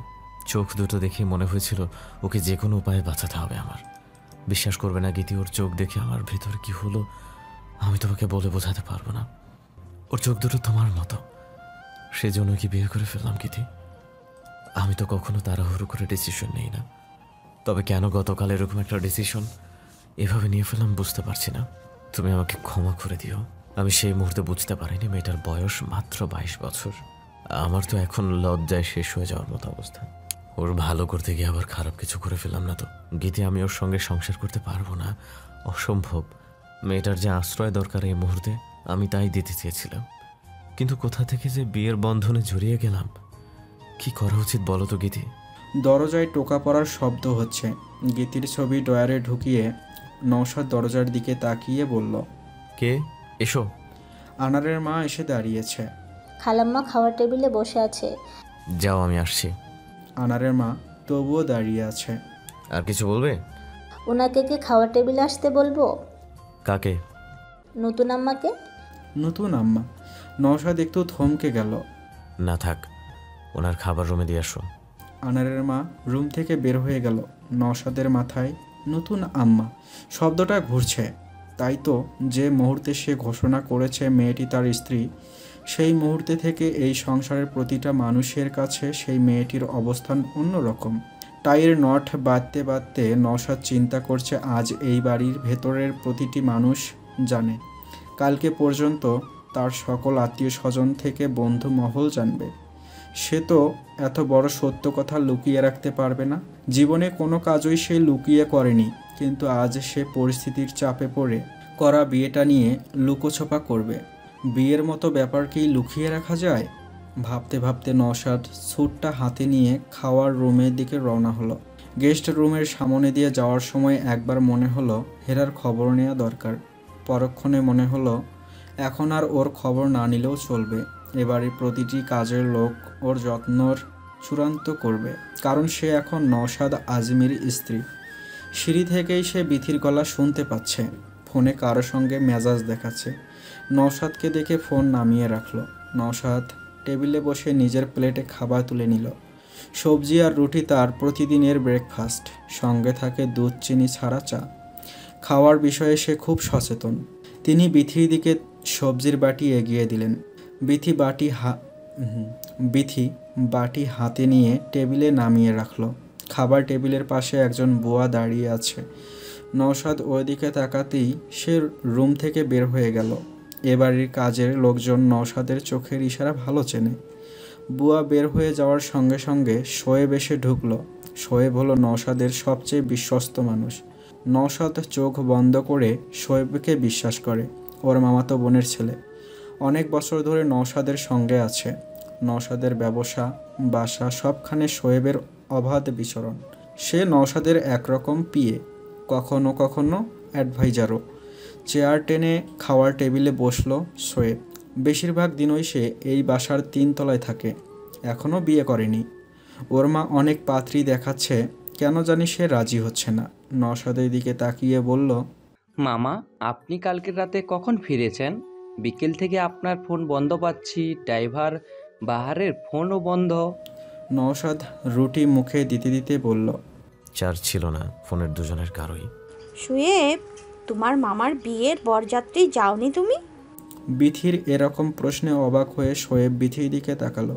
চোখ দুটো দেখে মনে হয়েছিল ওকে যে কোনো উপায়ে বাঁচাতে হবে আমার। বিশ্বাস করবে না গীতি, ওর চোখ দেখে আমার ভেতর কি হলো আমি তোমাকে বলে বোঝাতে পারবো না। ওর চোখ দুটো তোমার মতো, সেজন্য কি বিয়ে করে ফেললাম গীতি। আমি তো কখনো তাড়াহুড়ো করে ডিসিশন নেই না, তবে কেন গতকাল এরকম একটা ডিসিশন এভাবে নিয়ে ফেললাম বুঝতে পারছি না। তুমি আমাকে ক্ষমা করে দিও। আমি সেই মুহূর্তে বুঝতে পারিনি মেয়েটার বয়স মাত্র 22 বছর। আমার তো এখন লজ্জায় শেষ হয়ে যাওয়ার মতো অবস্থা। ওর ভালো করতে গিয়ে আবার খারাপ কিছু করে ফেললাম না তো গীতি? আমি ওর সঙ্গে সংসার করতে পারবো না, অসম্ভব। মেয়েটার যে আশ্রয় দরকার এই মুহূর্তে আমি তাই দিতে চেয়েছিলাম, কিন্তু কোথা থেকে যে বিয়ের বন্ধনে জড়িয়ে গেলাম। কি করা উচিত বলো তো গীতি? দরজায় টোকা পড়ার শব্দ হচ্ছে। গীতির ছবি ড্রয়ারে ঢুকিয়ে নওশাদ দরজার দিকে তাকিয়ে বলল, কে? এসো। আনারের মা এসে দাঁড়িয়েছে। খালাম্মা খাওয়ার টেবিলে বসে আছে। যাও আমি আসছি। আনারের মা তবুও দাঁড়িয়ে আছে। আর কিছু বলবে? ওনাকে কি খাওয়ার টেবিলে আসতে বলবো? কাকে? নতুন আম্মাকে। নতুন আম্মা? নওশাদ একটু থমকে গেল। না থাক, ওনার খাবার রুমে দিয়ে আসো। আনারের মা রুম থেকে বের হয়ে গেল। নওশাদের মাথায় নতুন আম্মা শব্দটা ঘুরছে। তাই তো যে মুহূর্তে সে ঘোষণা করেছে মেয়েটি তার স্ত্রী, সেই মুহূর্তে থেকে এই সংসারের প্রতিটা মানুষের কাছে সেই মেয়েটির অবস্থান অন্যরকম। টাইয়ের নট বাঁধতে বাঁধতে নওশাদ চিন্তা করছে আজ এই বাড়ির ভেতরের প্রতিটি মানুষ জানে, কালকে পর্যন্ত তার সকল আত্মীয় স্বজন থেকে বন্ধু মহল জানবে। সে তো এত বড় সত্য কথা লুকিয়ে রাখতে পারবে না। জীবনে কোনো কাজই সে লুকিয়ে করেনি, কিন্তু আজ সে পরিস্থিতির চাপে পড়ে করা বিয়েটা নিয়ে লুকোছপা করবে। বিয়ের মতো ব্যাপারকেই লুকিয়ে রাখা যায়? ভাবতে ভাবতে নওশাদ স্যুটটা হাতে নিয়ে খাওয়ার রুমের দিকে রওনা হলো। গেস্ট রুমের সামনে দিয়ে যাওয়ার সময় একবার মনে হলো হেরার খবর নেওয়া দরকার। পরক্ষণে মনে হলো এখন আর ওর খবর না নিলেও চলবে। এবারে প্রতিটি কাজের লোক ওর যত্নর চূড়ান্ত করবে, কারণ সে এখন নওশাদ আজমির স্ত্রী। সিঁড়ি থেকেই সে বিথির গলা শুনতে পাচ্ছে। ফোনে কারো সঙ্গে মেজাজ দেখাচ্ছে। নওশাদকে দেখে ফোন নামিয়ে রাখলো। নওশাদ টেবিলে বসে নিজের প্লেটে খাবার তুলে নিল। সবজি আর রুটি তার প্রতিদিনের ব্রেকফাস্ট, সঙ্গে থাকে দুধ চিনি ছাড়া চা। খাওয়ার বিষয়ে সে খুব সচেতন। তিনি বিথির দিকে সবজির বাটি এগিয়ে দিলেন। বিথি বাটি হাতে নিয়ে টেবিলে নামিয়ে রাখলো। খাবার টেবিলের পাশে একজন বুয়া দাঁড়িয়ে আছে। নওশাদ ওইদিকে তাকাতেই সে রুম থেকে বের হয়ে গেল। এবাড়ির কাজের লোকজন নওশাদের চোখের ইশারা ভালো চেনে। বুয়া বের হয়ে যাওয়ার সঙ্গে সঙ্গে শোয়েব এসে ঢুকলো। শোয়েব হলো নওশাদের সবচেয়ে বিশ্বস্ত মানুষ। নওশাদ চোখ বন্ধ করে শোয়েবকে বিশ্বাস করে। ওর মামাতো বোনের ছেলে। অনেক বছর ধরে নওশাদের সঙ্গে আছে। নওশাদের ব্যবসা, বাসা সবখানে শোয়েবের অবাধ বিচরণ। সে নওশাদের একরকম পিএ, কখনো কখনো অ্যাডভাইজারও। চেয়ার টেনে খাওয়ার টেবিলে বসলো শোয়েব। বেশিরভাগ দিনই সে এই বাসার 3 তলায় থাকে। এখনও বিয়ে করেনি। ওর মা অনেক পাত্রী দেখাচ্ছে, কেন জানি সে রাজি হচ্ছে না। নওশাদের দিকে তাকিয়ে বলল, মামা, আপনি কালকের রাতে কখন ফিরেছেন? বিকেল থেকে আপনার ফোন বন্ধ পাচ্ছি, ড্রাইভার বাহারের ফোনও বন্ধ। নওশাদ রুটি মুখে দিতে দিতে বলল, চার্জ ছিল না ফোনের দুজনের কারোই। শুয়েব, তোমার মামার বিয়ের বরযাত্রী যাওনি তুমি? বিথির এরকম প্রশ্নে অবাক হয়ে শোয়েব বিথির দিকে তাকালো।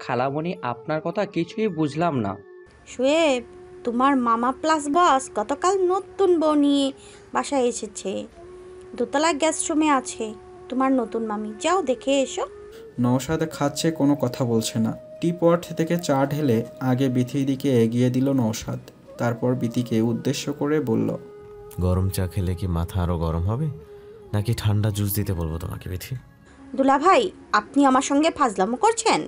খালামণি, আপনার কথা কিছুই বুঝলাম না। শুয়েব, তোমার মামা প্লাস বস গতকাল নতুন বউ নিয়ে বাসায় এসেছে। দোতলা গেস্ট রুমে আছে তোমার নতুন মামি, যাও দেখে এসো। নওশাদ খাচ্ছে, কোনো কথা বলছে না। টিপট থেকে চা ঢেলে আগে বিথির দিকে এগিয়ে দিল নওশাদ। তারপর বিথিকে উদ্দেশ্য করে বলল, গরম চা খেলে কি মাথা আরও গরম হবে, নাকি ঠান্ডা জুস দিতে বলবো তোমাকে বিথি? দুলা ভাই, আপনি আমার সঙ্গে ফাজলামো করছেন?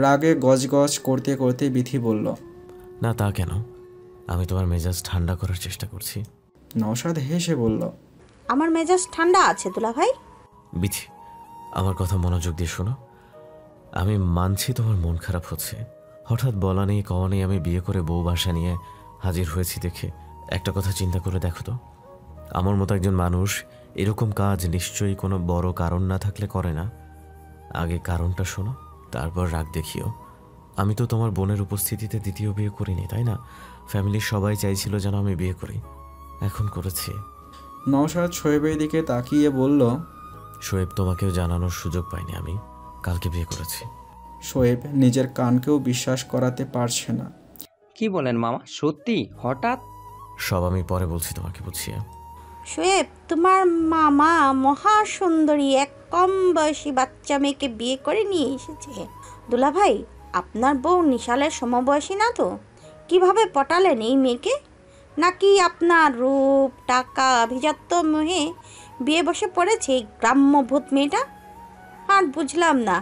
রাগে গজগজ করতে করতে বিথি বলল, না তা কেন, আমি তোমার মেজাজ ঠান্ডা করার চেষ্টা করছি। নওশাদ হেসে বলল, আমার মেজাজ ঠান্ডা আছে দুলা ভাই। বিথি, আমার কথা মনোযোগ দিয়ে শোনো। আমি মানছি তোমার মন খারাপ হচ্ছে। হঠাৎ বলা নেই কওয়া নেই আমি বিয়ে করে বউ বাসা নিয়ে হাজির হয়েছি দেখে একটা কথা চিন্তা করে দেখো তো, আমার মতো একজন মানুষ এরকম কাজ নিশ্চয়ই কোনো বড় কারণ না থাকলে করে না। আগে কারণটা শোনো, তারপর রাগ দেখিও। আমি তো তোমার বোনের উপস্থিতিতে দ্বিতীয় বিয়ে করিনি, তাই না? ফ্যামিলির সবাই চাইছিল যেন আমি বিয়ে করি, এখন করেছি। নওশাদ শোয়েবের দিকে তাকিয়ে বলল, শোয়েব, তোমাকেও জানানোর সুযোগ পাইনি, আমি কালকে বিয়ে করেছি। শোয়েব নিজের কানকেও বিশ্বাস করাতে পারছে না। কি বলেন মামা, সত্যি? হঠাৎ? সব আমি পরে বলছি তোমাকে, বুঝছি। শুয়েব, তোমার মামা মহা সুন্দরী এক কম বয়সী বাচ্চা মেয়েকে বিয়ে করে নিয়ে এসেছে। দুলা ভাই, আপনার বউ নিশালের সমবয়সী না তো? কিভাবে পটালেন এই মেয়েকে? নাকি আপনার রূপ, টাকা, আভিজাত্য মোহে বিয়ে বসে পড়েছে এই গ্রাম্য ভূত মেয়েটা? আর বুঝলাম না,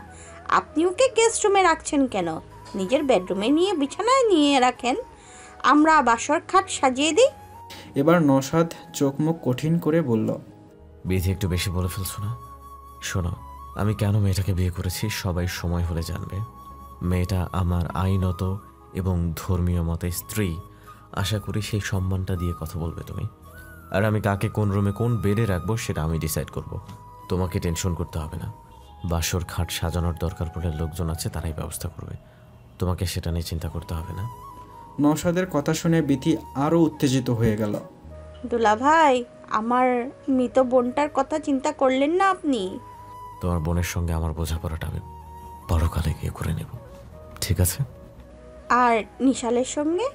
আপনি ওকে গেস্ট রুমে রাখছেন কেন? নিজের বেডরুমে নিয়ে বিছানায় নিয়ে রাখেন, আমরা বাসর খাট সাজিয়ে দিই। এবার নওশাদ চোখ মুখ কঠিন করে বলল, বিধি একটু বেশি বলে ফেলছো না? শোনো, আমি কেন মেয়েটাকে বিয়ে করেছি সবাই সময় হলে জানবে। মেয়েটা আমার আইনত এবং ধর্মীয় মতে স্ত্রী। আশা করি সেই সম্মানটা দিয়ে কথা বলবে তুমি। আর আমি কাকে কোন রুমে কোন বেডে রাখবো সেটা আমি ডিসাইড করব। তোমাকে টেনশন করতে হবে না। বাসর খাট সাজানোর দরকার পড়লে লোকজন আছে, তারাই ব্যবস্থা করবে। তোমাকে সেটা নিয়ে চিন্তা করতে হবে না। নওশাদের কথা শুনে বিথি আরও উত্তেজিত হয়ে গেল। দুলা ভাই, আমার মৃত বোনটার কথা চিন্তা করলেন না আপনি? তোমার বোনের সঙ্গে আমার বোঝাপড়াটা আমি পরকালে গিয়ে করে নেব, ঠিক আছে? আর নিশালের সঙ্গে?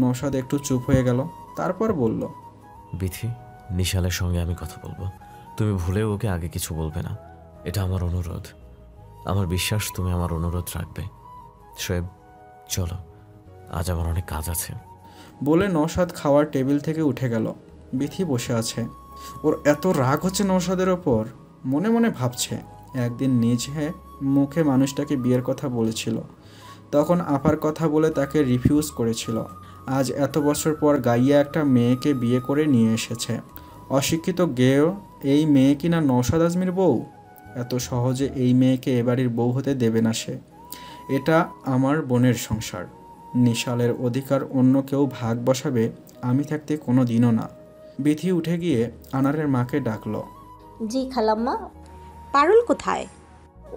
নওশাদ একটু চুপ হয়ে গেল, তারপর বলল, বিথি, নিশালের সঙ্গে আমি কথা বলবো। তুমি ভুলেও ওকে আগে কিছু বলবে না, এটা আমার অনুরোধ। আমার বিশ্বাস তুমি আমার অনুরোধ রাখবে। শোয়েব, চলো, আজ আমার অনেক কাজ আছে। বলে নওশাদ খাওয়ার টেবিল থেকে উঠে গেল। বিথি বসে আছে। ওর এত রাগ হচ্ছে নওশাদের ওপর। মনে মনে ভাবছে, একদিন নিজে মুখে মানুষটাকে বিয়ের কথা বলেছিল, তখন আপার কথা বলে তাকে রিফিউজ করেছিল। আজ এত বছর পর গাইয়া একটা মেয়েকে বিয়ে করে নিয়ে এসেছে। অশিক্ষিত গেয়েও এই মেয়ে কিনা নওশাদ আজমির বউ। এত সহজে এই মেয়েকে এ বাড়ির বউ হতে দেবে না সে। এটা আমার বোনের সংসার। নিশালের অধিকার অন্য কেউ ভাগ বসাবে আমি থাকতে কোনো দিনও না। বিথি উঠে গিয়ে আনারের মাকে ডাকলো। জি খালাম্মা। পারুল কোথায়?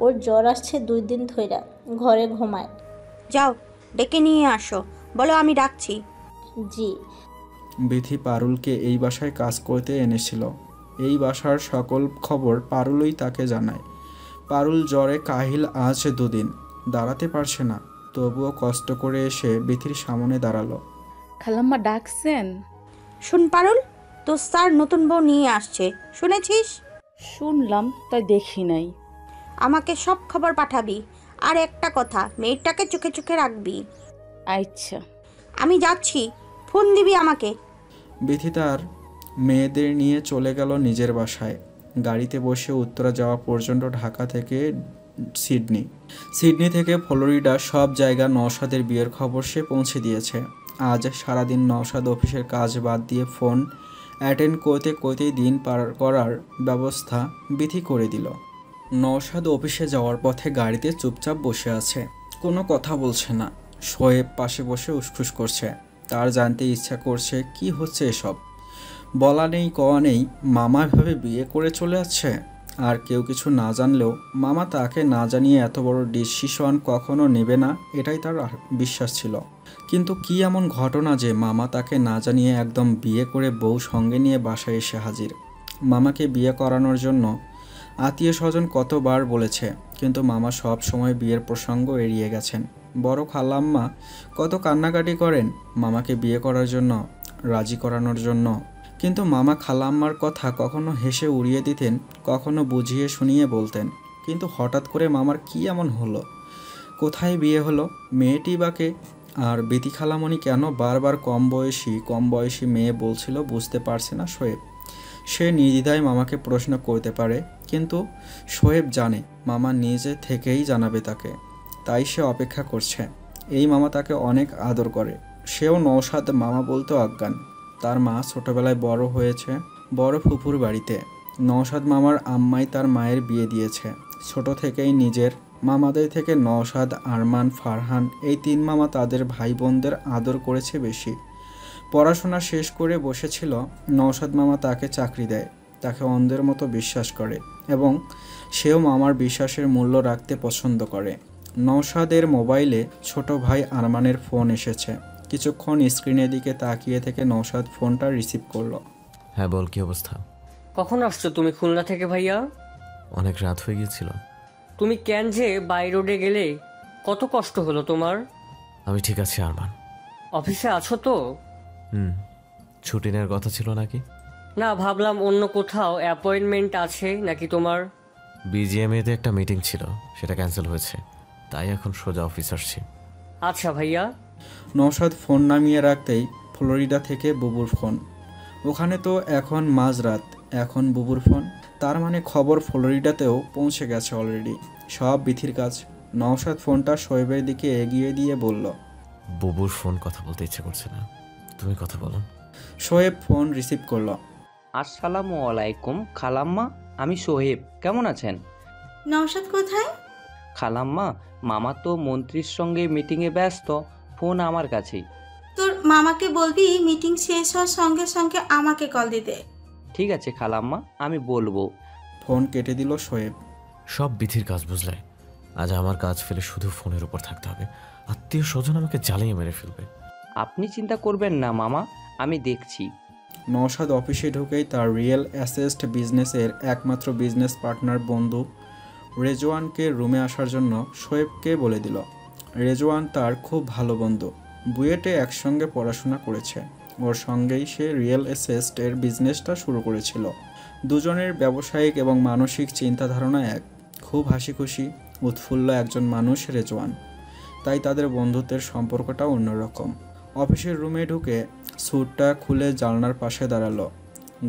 ওর জ্বর আসছে 2 দিন ধইরা, ঘরে ঘুমায়। যাও ডেকে নিয়ে আসো, বলো আমি ডাকছি। জি। বিথি পারুলকে এই বাসায় কাজ করতে এনেছিল। এই বাসার সকল খবর পারুলই তাকে জানায়। পারুল জ্বরে কাহিল আজ 2 দিন, দাঁড়াতে পারছে না, তবুও কষ্ট করে এসে বিথির সামনে দাঁড়ালো। খালাম্মা ডাকছেন? শুন পারুল, তোর স্যার নতুন বউ নিয়ে আসছে, শুনেছিস? শুনলাম, তাই দেখি নাই। আমাকে সব খবর পাঠাবি। আর একটা কথা, মেয়েটাকে চোখে চোখে রাখবি। আচ্ছা। আমি যাচ্ছি, ফোন দিবি আমাকে। বিথি তার মেয়েদের নিয়ে চলে গেল নিজের বাসায়। গাড়িতে বসে উত্তরা যাওয়া পর্যন্ত ঢাকা থেকে সিডনি থেকে ফ্লোরিডা সব জায়গা নওশাদের বিয়ের খবর সে পৌঁছে দিয়েছে। আজ সারাদিন নওশাদ অফিসের কাজ বাদ দিয়ে ফোন অ্যাটেন্ড করতেই দিন পার করার ব্যবস্থা বিথি করে দিল। নওশাদ অফিসে যাওয়ার পথে গাড়িতে চুপচাপ বসে আছে, কোনো কথা বলছে না। শোয়েব পাশে বসে উসখুস করছে। তার জানতে ইচ্ছা করছে কি হচ্ছে এসব। বলা নেই কওয়া নেই, মামা এভাবে বিয়ে করে চলে যাচ্ছে। আর কেউ কিছু না জানলেও মামা তাকে না জানিয়ে এত বড় ডিসিশন কখনো নেবে না, এটাই তার বিশ্বাস ছিল। কিন্তু কি এমন ঘটনা যে মামা তাকে না জানিয়ে একদম বিয়ে করে বউ সঙ্গে নিয়ে বাসায় এসে হাজির। মামাকে বিয়ে করানোর জন্য আত্মীয় স্বজন কতবার বলেছে, কিন্তু মামা সব সময় বিয়ের প্রসঙ্গ এড়িয়ে গেছেন। বড় খালাম্মা কত কান্নাকাটি করেন মামাকে বিয়ে করার জন্য, রাজি করানোর জন্য, কিন্তু মামা খালাম্মার কথা কখনো হেসে উড়িয়ে দিতেন, কখনো বুঝিয়ে শুনিয়ে বলতেন। কিন্তু হঠাৎ করে মামার কি এমন হলো? কোথায় বিয়ে হলো? মেয়েটি বাকে? আর বিথি খালামণি কেন বারবার কম বয়সী মেয়ে বলছিল বুঝতে পারছে না শোয়েব। সে নির্দ্বিধায় মামাকে প্রশ্ন করতে পারে, কিন্তু শোয়েব জানে মামা নিজে থেকেই জানাবে তাকে। তাই সে অপেক্ষা করছে। এই মামা তাকে অনেক আদর করে। সেও নওশাদ মামা বলতে অজ্ঞান। তার মা ছোটবেলায় বড় হয়েছে বড় ফুপুর বাড়িতে। নওশাদ মামার আম্মাই তার মায়ের বিয়ে দিয়েছে। ছোট থেকেই নিজের মামাদের থেকে নওশাদ, আরমান, ফারহান এই 3 মামা তাদের ভাই বোনদের আদর করেছে বেশি। পড়াশোনা শেষ করে বসেছিল, নওশাদ মামা তাকে চাকরি দেয়, তাকে অন্ধের মতো বিশ্বাস করে এবং সেও মামার বিশ্বাসের মূল্য রাখতে পছন্দ করে। নওশাদের মোবাইলে ছোট ভাই আরমানের ফোন এসেছে। কিছুক্ষণ স্ক্রিনের দিকে তাকিয়ে থেকে নওশাদ ফোনটা রিসিভ করলো। হ্যাঁ বল, কি অবস্থা? কখন আসছো তুমি খুলনা থেকে ভাইয়া? অনেক রাত হয়ে গিয়েছিল। তুমি কেন যে বাই রোডে গেলে? কত কষ্ট হলো তোমার? আমি ঠিক আছি আরমান। অফিসে আছো তো? ছুটি নেওয়ার কথা ছিল নাকি? না, ভাবলাম অন্য কোথাও অ্যাপয়েন্টমেন্ট আছে নাকি তোমার। বিজিএমএতে একটা মিটিং ছিল, সেটা ক্যান্সেল হয়েছে, তাই এখন সোজা অফিস আসছি। আচ্ছা ভাইয়া। নওশাদ ফোন নামিয়ে রাখতেই ফ্লোরিডা থেকে বুবুর ফোন। ওখানে তো এখন মাঝরাত, এখন বুবুর ফোন। তার মানে খবর ফ্লোরিডাতেও পৌঁছে গেছে অলরেডি। সব বিথির কাজ। নওশাদ ফোনটা শোয়েবের দিকে এগিয়ে দিয়ে বলল, বুবুর ফোন, কথা বলতে ইচ্ছে করছে না, তুমি কথা বলো। শোয়েব ফোন রিসিভ করলো। আসসালামু আলাইকুম খালাম্মা, আমি সোহেব, কেমন আছেন? নওশাদ কোথায়? খালাম্মা, মামা তো মন্ত্রীর সঙ্গে মিটিংয়ে ব্যস্ত, ফোন আমার কাছেই। তোর মামাকে বলবি মিটিং শেষ হওয়ার সঙ্গে সঙ্গে আমাকে কল দিতে। ঠিক আছে খালাম্মা, আমি বলবো। ফোন কেটে দিল শোয়েব। সব বিথির কাজ বুঝলে। আজ আমার কাজ ফেলে শুধু ফোনের উপর থাকতে হবে। আত্মীয় স্বজন আমাকে জ্বালিয়ে মেরে ফেলবে। আপনি চিন্তা করবেন না মামা, আমি দেখছি। নওশাদ অফিসে ঢুকেই তার রিয়েল অ্যাসেট বিজনেসের একমাত্র বিজনেস পার্টনার বন্ধু রেজওয়ানকে রুমে আসার জন্য শোয়েবকে বলে দিল। রেজওয়ান তার খুব ভালো বন্ধু, বুয়েটে একসঙ্গে পড়াশোনা করেছে। ওর সঙ্গেই সে রিয়েল এস্টেটের বিজনেসটা শুরু করেছিল। দুজনের ব্যবসায়িক এবং মানসিক চিন্তাধারণা এক। খুব হাসি খুশি উৎফুল্ল একজন মানুষ রেজওয়ান, তাই তাদের বন্ধুত্বের সম্পর্কটা অন্যরকম। অফিসের রুমে ঢুকে স্যুটটা খুলে জানলার পাশে দাঁড়ালো।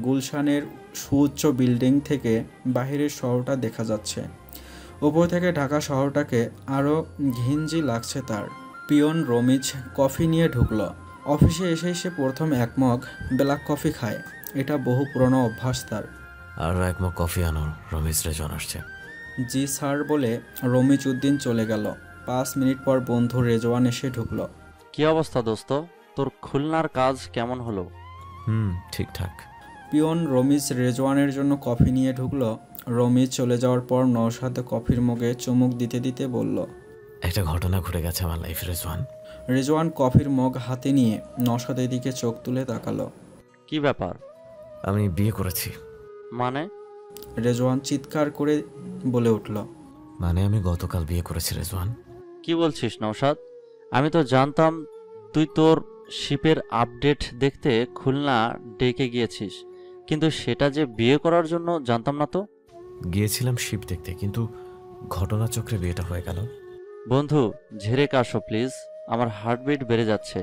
গুলশানের সুউচ্চ বিল্ডিং থেকে বাহিরের শহরটা দেখা যাচ্ছে। ওপর থেকে ঢাকা শহরটাকে আরও ঘিঞ্জি লাগছে তার। পিয়ন রমিজ কফি নিয়ে ঢুকলো। অফিসে এসে সে প্রথম এক মগ ব্ল্যাক কফি খায়। এটা বহু পুরনো অভ্যাস তার। আরও এক মগ কফি আনো, রমেশ রেজন আসছে। জি স্যার বলে রমিজ উদ্দিন চলে গেল। 5 মিনিট পর বন্ধু রেজওয়ান এসে ঢুকলো। কি অবস্থা দোস্ত, তোর খুলনার কাজ কেমন হলো? ঠিকঠাক। পিয়ন রমিজ রেজওয়ানের জন্য কফি নিয়ে ঢুকলো। রমিজ চলে যাওয়ার পর নওশাদ কফির মগে চুমুক দিতে দিতে বলল, একটা ঘটনা ঘটে গেছে আমার লাইফে রেজওয়ান। রেজওয়ান কফির মগ হাতে নিয়ে নওশাদের দিকে চোখ তুলে তাকালো। কি ব্যাপার? আমি বিয়ে করেছি। মানে? রেজওয়ান চিৎকার করে বলে উঠল, মানে আমি গতকাল বিয়ে করেছি রেজওয়ান। কি বলছিস নওশাদ? আমি তো জানতাম তুই তোর শিপের আপডেট দেখতে খুলনা ডেকে গিয়েছিস, কিন্তু সেটা যে বিয়ে করার জন্য জানতাম না তো। গিয়েছিলাম শিপ দেখতে, কিন্তু ঘটনাচক্রে বিয়েটা হয়ে গেল। বন্ধু ঝেড়ে কাশো প্লিজ, আমার হার্টবিট বেড়ে যাচ্ছে।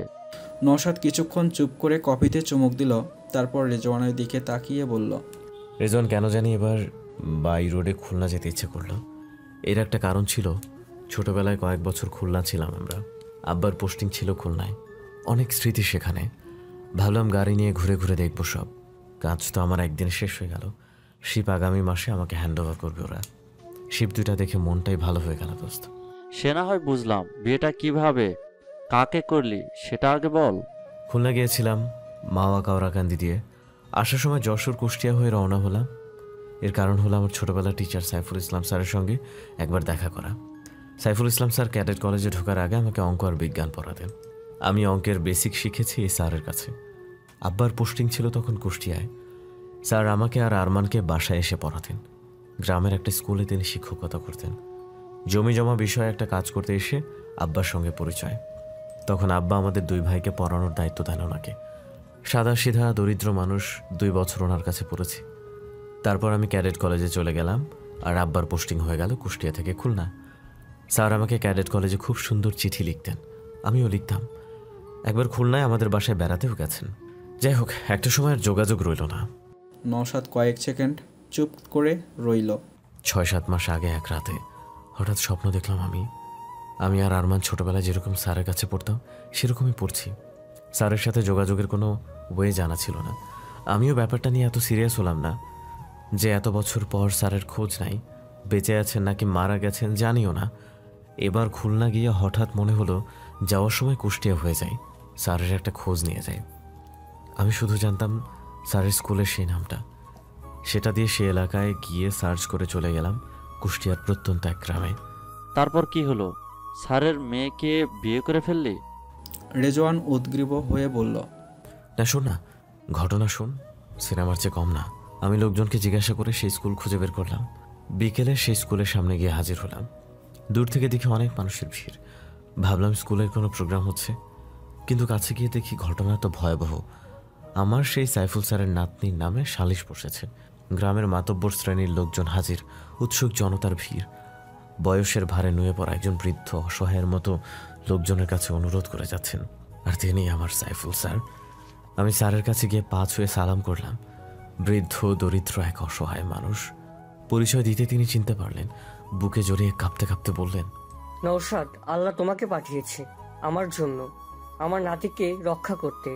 নওশাদ কিছুক্ষণ চুপ করে কফিতে চুমুক দিল, তারপর রেজওয়ানের দিকে তাকিয়ে বলল, রেজওয়ান কেন জানি এবার বাই রোডে খুলনা যেতে ইচ্ছে করলো। এর একটা কারণ ছিল, ছোটবেলায় কয়েক বছর খুলনা ছিলাম আমরা। আব্বার পোস্টিং ছিল খুলনায়, অনেক স্মৃতি সেখানে। ভাবলাম গাড়ি নিয়ে ঘুরে ঘুরে দেখবো সব। কাজ তো আমার একদিনে শেষ হয়ে গেল। শিপ আগামী মাসে আমাকে হ্যান্ড ওভার করবে ওরা। শিপ দুটা দেখে মনটাই ভালো হয়ে গেল দোস্ত। সে না হয় বুঝলাম, বিয়েটা কিভাবে কাকে করলি সেটা আগে বল। খুলনা গিয়েছিলাম মাওয়া কাওরাকান্দি দিয়ে। আসার সময় যশোর কুষ্টিয়া হয়ে রওনা হলাম। এর কারণ হলো আমার ছোটবেলার টিচার সাইফুল ইসলাম স্যারের সঙ্গে একবার দেখা করা। সাইফুল ইসলাম স্যার ক্যাডেট কলেজে ঢোকার আগে আমাকে অঙ্ক আর বিজ্ঞান পড়াতেন। আমি অঙ্কের বেসিক শিখেছি এই স্যারের কাছে। আব্বার পোস্টিং ছিল তখন কুষ্টিয়ায়। স্যার আমাকে আর আরমানকে বাসায় এসে পড়াতেন। গ্রামের একটা স্কুলে তিনি শিক্ষকতা করতেন। জমি জমা বিষয়ে একটা কাজ করতে এসে আব্বার সঙ্গে পরিচয়। তখন আব্বা আমাদের 2 ভাইকে পড়ানোর দায়িত্ব দেন ওনাকে। সাদা সিধা দরিদ্র মানুষ, 2 বছর ওনার কাছে পড়েছি। তারপর আমি ক্যাডেট কলেজে চলে গেলাম, আর আব্বার পোস্টিং হয়ে গেল কুষ্টিয়া থেকে খুলনা। স্যার আমাকে ক্যাডেট কলেজে খুব সুন্দর চিঠি লিখতেন, আমিও লিখতাম। একবার খুলনায় আমাদের বাসায় বেড়াতেও গেছেন। যাই হোক, একটা সময় আর যোগাযোগ রইল না। নওশাদ কয়েক সেকেন্ড চুপ করে রইল। 6-7 মাস আগে এক রাতে হঠাৎ স্বপ্ন দেখলাম আমি আর আরমান ছোটবেলায় যেরকম স্যারের কাছে পড়তাম সেরকমই পড়ছি। স্যারের সাথে যোগাযোগের কোনো ওয়ে জানা ছিল না। আমিও ব্যাপারটা নিয়ে এত সিরিয়াস হলাম না যে এত বছর পর স্যারের খোঁজ নাই। বেঁচে আছেন নাকি মারা গেছেন জানিও না। এবার খুলনা গিয়ে হঠাৎ মনে হলো যাওয়ার সময় কুষ্টিয়া হয়ে যায়, স্যারের একটা খোঁজ নিয়ে যায়। আমি শুধু জানতাম স্যারের স্কুলের সেই নামটা। সেটা দিয়ে সে এলাকায় গিয়ে সার্চ করে চলে গেলাম কুষ্টিয়ার প্রত্যন্ত এক গ্রামে। তারপর কি হলো? স্যারের মেয়েকে বিয়ে করে ফেললি? রেজওয়ান উদ্গ্রীব হয়ে বলল, না শোন না, ঘটনা শোন, সিনেমার চেয়ে কম না। আমি লোকজনকে জিজ্ঞাসা করে সেই স্কুল খুঁজে বের করলাম। বিকেলে সেই স্কুলের সামনে গিয়ে হাজির হলাম। দূর থেকে দেখি অনেক মানুষের ভিড়। ভাবলাম স্কুলের কোনো প্রোগ্রাম হচ্ছে, কিন্তু কাছে গিয়ে দেখি ঘটনা তো ভয়াবহ। আমার সেই সাইফুল স্যারের নাতনির নামে সালিশ বসেছে। গ্রামের মাতব্বর শ্রেণীর লোকজন হাজির, উৎসুক জনতার ভিড়। বয়সের ভারে নুয়ে পড়া একজন বৃদ্ধ অসহায়ের মতো লোকজনের কাছে অনুরোধ করে যাচ্ছেন, আর তিনি আমার সাইফুল স্যার। আমি স্যারের কাছে গিয়ে পা ছুঁয়ে সালাম করলাম। বৃদ্ধ দরিদ্র এক অসহায় মানুষ। পরিচয় দিতে তিনি চিনতে পারলেন। বুকে জড়িয়ে কাঁপতে কাঁপতে বললেন, নওশাদ, আল্লাহ তোমাকে পাঠিয়েছে আমার জন্য, আমার নাতিকে রক্ষা করতে,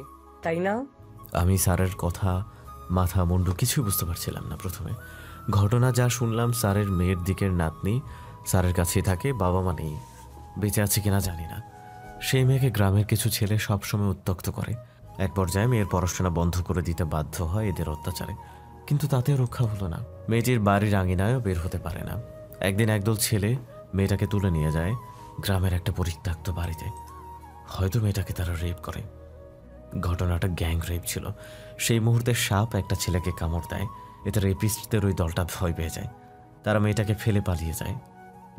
তাই না? আমি স্যারের কথা মাথা মুন্ডু কিছুই বুঝতে পারছিলাম না প্রথমে। ঘটনা যা শুনলাম, স্যারের মেয়ের দিকের নাতনি স্যারের কাছেই থাকে, বাবা মা নেই, বেঁচে আছে কিনা জানি না। সেই মেয়েকে গ্রামের কিছু ছেলে সবসময় উত্ত্যক্ত করে। এক পর্যায়ে মেয়ের পড়াশোনা বন্ধ করে দিতে বাধ্য হয় এদের অত্যাচারে, কিন্তু তাতেও রক্ষা হলো না। মেয়েটির বাড়ির আঙিনায়ও বের হতে পারে না। একদিন একদল ছেলে মেয়েটাকে তুলে নিয়ে যায় গ্রামের একটা পরিত্যক্ত বাড়িতে। হয়তো মেয়েটাকে তারা রেপ করে। ঘটনাটা গ্যাং রেপ ছিল। সেই মুহূর্তে সাপ একটা ছেলেকে কামড় দেয়। এতে রেপিস্টদের ওই দলটা ভয় পেয়ে যায়। তারা মেয়েটাকে ফেলে পালিয়ে যায়।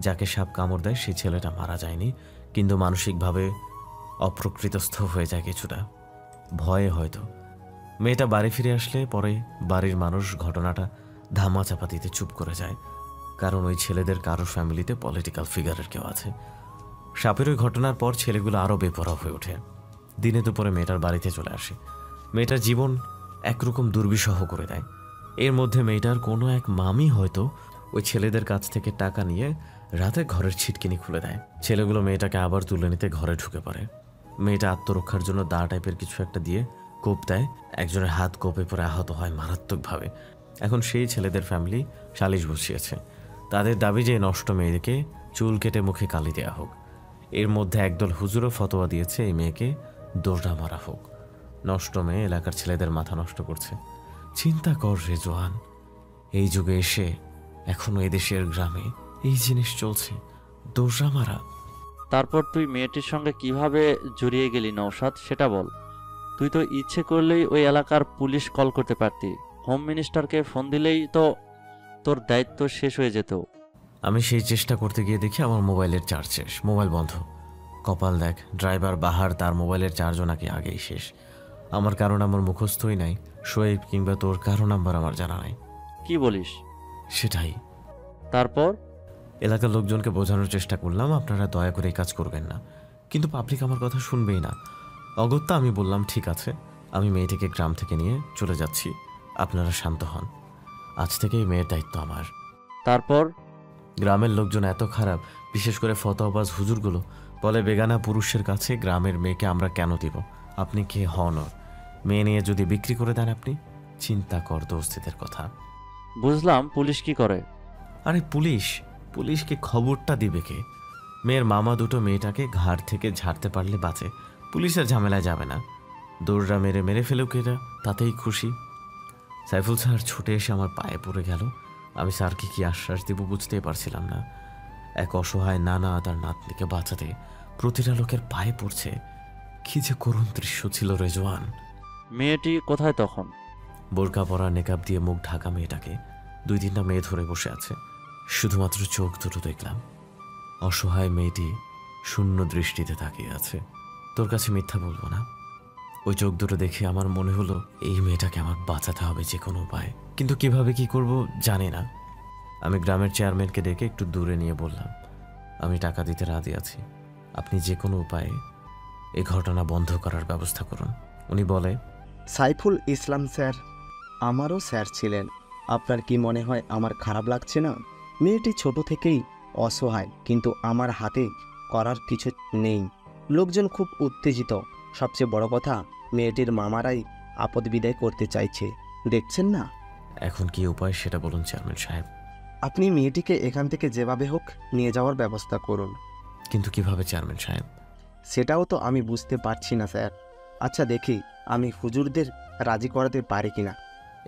যাকে সাপ কামড় দেয় সেই ছেলেটা মারা যায়নি, কিন্তু মানসিকভাবে অপ্রকৃতস্থ হয়ে যায় কিছুটা, ভয়ে হয়তো। মেয়েটা বাড়ি ফিরে আসলে পরে বাড়ির মানুষ ঘটনাটা ধামাচাপা দিতে চুপ করে যায়, কারণ ওই ছেলেদের কারোর ফ্যামিলিতে পলিটিক্যাল ফিগারের কেউ আছে। সাপের ওই ঘটনার পর ছেলেগুলো আরও বেপরোয়া হয়ে ওঠে। দিনে দুপুরে মেয়েটার বাড়িতে চলে আসে। মেয়েটার জীবন একরকম দুর্বিষহ করে দেয়। এর মধ্যে মেয়েটার কোনো এক মামি হয়তো ওই ছেলেদের কাছ থেকে টাকা নিয়ে রাতে ঘরের ছিটকিনি খুলে দেয়। ছেলেগুলো মেয়েটাকে আবার তুলে নিতে ঘরে ঢুকে পড়ে। মেয়েটা আত্মরক্ষার জন্য দা টাইপের কিছু একটা দিয়ে কোপ দেয়। একজনের হাত কোপে পরে আহত হয় মারাত্মকভাবে। এখন সেই ছেলেদের ফ্যামিলি সালিশ বসিয়েছে। তাদের দাবি যে নষ্ট মেয়েকে চুল কেটে মুখে কালি দেওয়া হোক। এর মধ্যে একদল হুজুরও ফতোয়া দিয়েছে এই মেয়েকে দোরডা মারা হোক। নষ্ট মেয়ে এলাকার ছেলেদের মাথা নষ্ট করছে। চিন্তা কর রেজওয়ান, এই যুগে এসে এখনো এদেশের গ্রামে এই জিনিস চলছে, দোরডা মারা। তারপর তুই মেয়েটির সঙ্গে কিভাবে জড়িয়ে গেলি নওশাদ, সেটা বল। তুই তো ইচ্ছে করলেই ওই এলাকার পুলিশ কল করতে পারতি। হোম মিনিস্টারকে ফোন দিলেই তো তোর দায়িত্ব শেষ হয়ে যেত। আমি সেই চেষ্টা করতে গিয়ে দেখি আমার মোবাইলের চার্জ শেষ, মোবাইল বন্ধ। কপাল দেখ, ড্রাইভার বাহার, তার মোবাইলের চার্জও নাকি আগেই শেষ। আমার কারণ আমার মুখস্থই নাই, শোয়েব কিংবা তোর কারো নাম্বার আমার জানা নাই। কি বলিস? সেটাই। তারপর এলাকার লোকজনকে বোঝানোর চেষ্টা করলাম আপনারা দয়া করে এই কাজ করবেন না, কিন্তু পাবলিক আমার কথা শুনবেই না। অগত্যা আমি বললাম ঠিক আছে, আমি মেয়েটিকে গ্রাম থেকে নিয়ে চলে যাচ্ছি, আপনারা শান্ত হন, আজ থেকে এই মেয়ের দায়িত্ব আমার। তারপর গ্রামের লোকজন এত খারাপ, বিশেষ করে ফতোয়াবাজ হুজুরগুলো বলে বেগানা পুরুষের কাছে গ্রামের মেয়েকে আমরা কেন দিব, আপনি কে হন ওর? মেয়ে নিয়ে যদি বিক্রি করে দেন আপনি? চিন্তা কর দোস্তিদের কথা। বুঝলাম, পুলিশ কি করে? আরে পুলিশকে খবরটা দিবে কে? মেয়ের মামা দুটো মেয়েটাকে ঘাড় থেকে ঝাড়তে পারলে বাঁচে, পুলিশের ঝামেলায় যাবে না। দৌড়রা মেরে ফেলুক এরা, তাতেই খুশি। সাইফুল স্যার ছুটে এসে আমার পায়ে পড়ে গেল। আমি স্যারকে কি আশ্বাস দেব বুঝতেই পারছিলাম না। এক অসহায় নানা তার নাতনিকে বাঁচাতে প্রতিটা লোকের পায়ে পড়ছে। কি যে করুণ দৃশ্য ছিল রেজওয়ান। মেয়েটি কোথায় তখন? বোরকা পরা, নেকাব দিয়ে মুখ ঢাকা মেয়েটাকে 2-3টা মেয়ে ধরে বসে আছে। শুধুমাত্র চোখ দুটো দেখলাম। অসহায় মেয়েটি শূন্য দৃষ্টিতে তাকিয়ে আছে। তোর কাছে মিথ্যা বলবো না, ওই চোখ দুটো দেখে আমার মনে হলো এই মেয়েটাকে আমার বাঁচাতে হবে যে কোনো উপায়, কিন্তু কিভাবে কি করব জানি না। আমি গ্রামের চেয়ারম্যানকে ডেকে একটু দূরে নিয়ে বললাম, আমি টাকা দিতে রাজি আছি, আপনি যে কোনো উপায়ে এই ঘটনা বন্ধ করার ব্যবস্থা করুন। উনি বলে, সাইফুল ইসলাম স্যার আমারও স্যার ছিলেন। আপনার কি মনে হয় আমার খারাপ লাগছে না? মেয়েটি ছোট থেকেই অসহায়, কিন্তু আমার হাতে করার কিছু নেই। লোকজন খুব উত্তেজিত। সবচেয়ে বড় কথা, মেয়েটির মামারাই আপদ বিদায় করতে চাইছে, দেখছেন না? এখন কি উপায় সেটা বলুন চেয়ারম্যান সাহেব। আপনি মেয়েটিকে এখান থেকে যেভাবে হোক নিয়ে যাওয়ার ব্যবস্থা করুন। কিন্তু কিভাবে চেয়ারম্যান সাহেব? সেটাও তো আমি বুঝতে পারছি না স্যার। আচ্ছা দেখি আমি হুজুরদের রাজি করাতে পারি কিনা।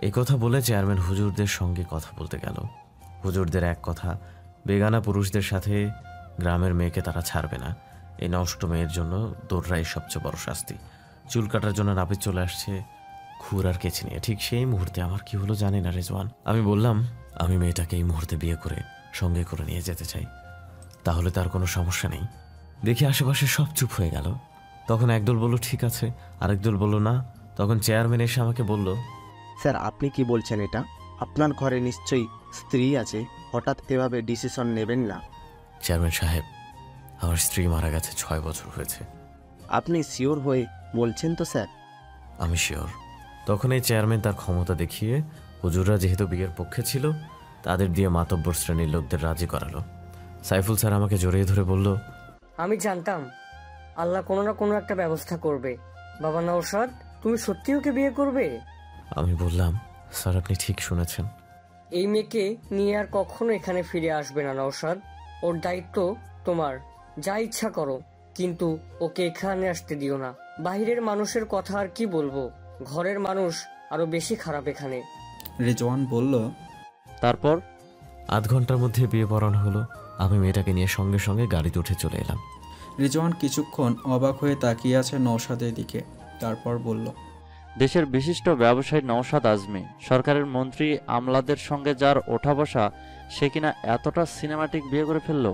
এই কথা বলে চেয়ারম্যান হুজুরদের সঙ্গে কথা বলতে গেল। হুজুরদের এক কথা, বেগানা পুরুষদের সাথে গ্রামের মেয়েকে তারা ছাড়বে না। এই নষ্ট মেয়ের জন্য দৌড়াই সবচেয়ে বড় শাস্তি। চুল কাটার জন্য নাপিত চলে আসছে খুর আর কেচি নিয়ে। ঠিক সেই মুহূর্তে আমার কি হলো জানি না রেজওয়ান। আমি বললাম আমি মেয়েটাকে এই মুহূর্তে বিয়ে করে সঙ্গে করে নিয়ে যেতে চাই, তাহলে তার কোনো সমস্যা নেই। দেখি আশেপাশে সব চুপ হয়ে গেল। তখন একদল বলল ঠিক আছে, আরেক দল বলল না। তখন চেয়ারম্যান এসে আমাকে বলল, স্যার আপনি কি বলছেন এটা? আপনার ঘরে নিশ্চয়ই স্ত্রী আছে, হঠাৎ এভাবে ডিসিশন নেবেন না। চেয়ারম্যান সাহেব, আমার স্ত্রী মারা গেছে 6 বছর হয়েছে। আপনি শিওর হয়ে বলছেন তো স্যার? আমি শিওর। তখন এই চেয়ারম্যান তার ক্ষমতা দেখিয়ে হুজুররা যেহেতু বিয়ের পক্ষে ছিল তাদের দিয়ে মাতব্বর শ্রেণীর লোকদের রাজি করালো। সাইফুল স্যার আমাকে জড়িয়ে ধরে বলল, আমি জানতাম আল্লাহ কোনো না কোনো একটা ব্যবস্থা করবে। বাবা নওশাদ, তুমি সত্যি ওকে বিয়ে করবে? আমি বললাম, স্যার আপনি ঠিক শুনেছেন। এই মেয়েকে নিয়ে আর কখনো এখানে ফিরে আসবে না নওশাদ। ওর দায়িত্ব তোমার, যা ইচ্ছা করো, কিন্তু ওকে এখানে আসতে দিও না। বাহিরের মানুষের কথা আর কি বলবো, ঘরের মানুষ আরো বেশি খারাপ এখানে। রেজওয়ান বলল, তারপর 8 ঘন্টার মধ্যে বিয়ে পড়ানো হলো। আমি মেয়েটাকে নিয়ে সঙ্গে সঙ্গে গাড়িতে উঠে চলে এলাম। রেজওয়ান কিছুক্ষণ অবাক হয়ে তাকিয়ে আছে নওশাদের দিকে, তারপর বলল, দেশের বিশিষ্ট ব্যবসায়ী নওশাদ আজমি, সরকারের মন্ত্রী আমলাদের সঙ্গে যার ওঠা বসা, সে কিনা এতটা সিনেমাটিক বিয়ে করে ফেললো?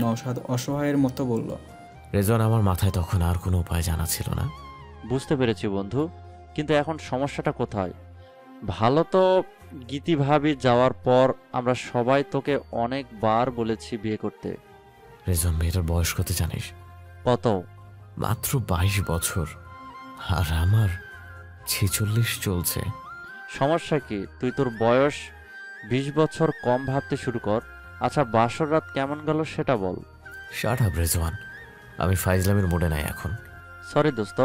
নওশাদ অসহায়ের মতো বলল, রেজওয়ান আমার মাথায় তখন আর কোনো উপায় জানা ছিল না। বুঝতে পেরেছি বন্ধু, কিন্তু এখন সমস্যাটা কোথায়? ভালো তো গীতি ভাবি যাওয়ার পর আমরা সবাই তোকে অনেকবার বলেছি বিয়ে করতে। রেজওয়ান, মেয়েটার বয়স কত জানিস? কত? মাত্র 22 বছর, আর আমার 46 চলছে। সমস্যা কি? তুই তোর বয়স 20 বছর কম ভাবতে শুরু কর। আচ্ছা বাসর রাত কেমন গেল সেটা বল। শাট আপ রেজওয়ান, আমি ফাইজলামের মোডে নাই এখন। সরি দোস্ত,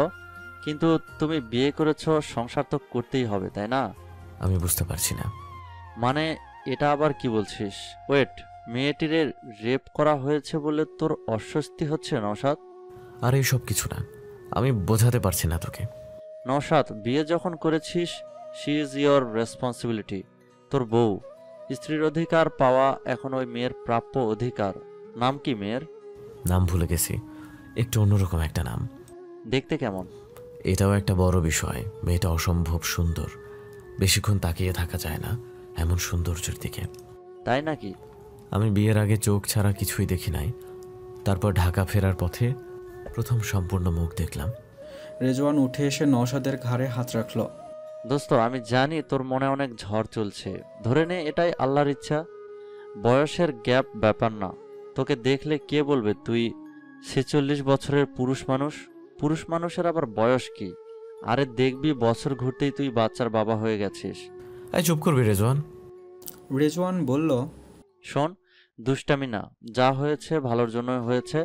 কিন্তু তুমি বিয়ে করেছো, সংসার তো করতেই হবে তাই না? আমি বুঝতে পারছি না। মানে এটা আবার কি বলছিস? ওয়েট, মেয়েটির রেপ করা হয়েছে বলে তোর অস্বস্তি হচ্ছে নওশাদ? আর এইসব কিছু না, আমি বোঝাতে পারছি না তোকে। নওশাদ, বিয়ে যখন করেছিস শি ইজ ইয়োর রেসপন্সিবিলিটি। তোর বউ, স্ত্রীর অধিকার পাওয়া এখন ওই মেয়ের প্রাপ্য অধিকার। নাম কি মেয়ের? নাম ভুলে গেছি, একটু অন্যরকম একটা নাম। দেখতে কেমন? এটাও একটা বড় বিষয়। মেয়েটা অসম্ভব সুন্দর, বেশিক্ষণ তাকিয়ে থাকা যায় না এমন সৌন্দর্যের দিকে। তাই নাকি? আমি বিয়ের আগে চোখ ছাড়া কিছুই দেখি নাই, তারপর ঢাকা ফেরার পথে প্রথম সম্পূর্ণ মুখ দেখলাম। রেজওয়ান উঠে এসে নওশাদের ঘাড়ে হাত রাখল। দোস্ত, আমি জানি তোর মনে অনেক ঝড় চলছে, ধরে নে এটাই আল্লাহর ইচ্ছা। বয়সের গ্যাপ ব্যাপার না। তোকে দেখলে কে বলবে তুই 46 বছরের পুরুষ মানুষ? পুরুষ মানুষের আবার বয়স কি? আরে দেখবি বছর ঘুরতেই তুই বাচ্চার বাবা হয়ে গেছিস। এই চুপ করবি রেজওয়ান। রেজওয়ান বলল, শোন, দুষ্টামি না, যা হয়েছে ভালোর জন্য হয়েছে।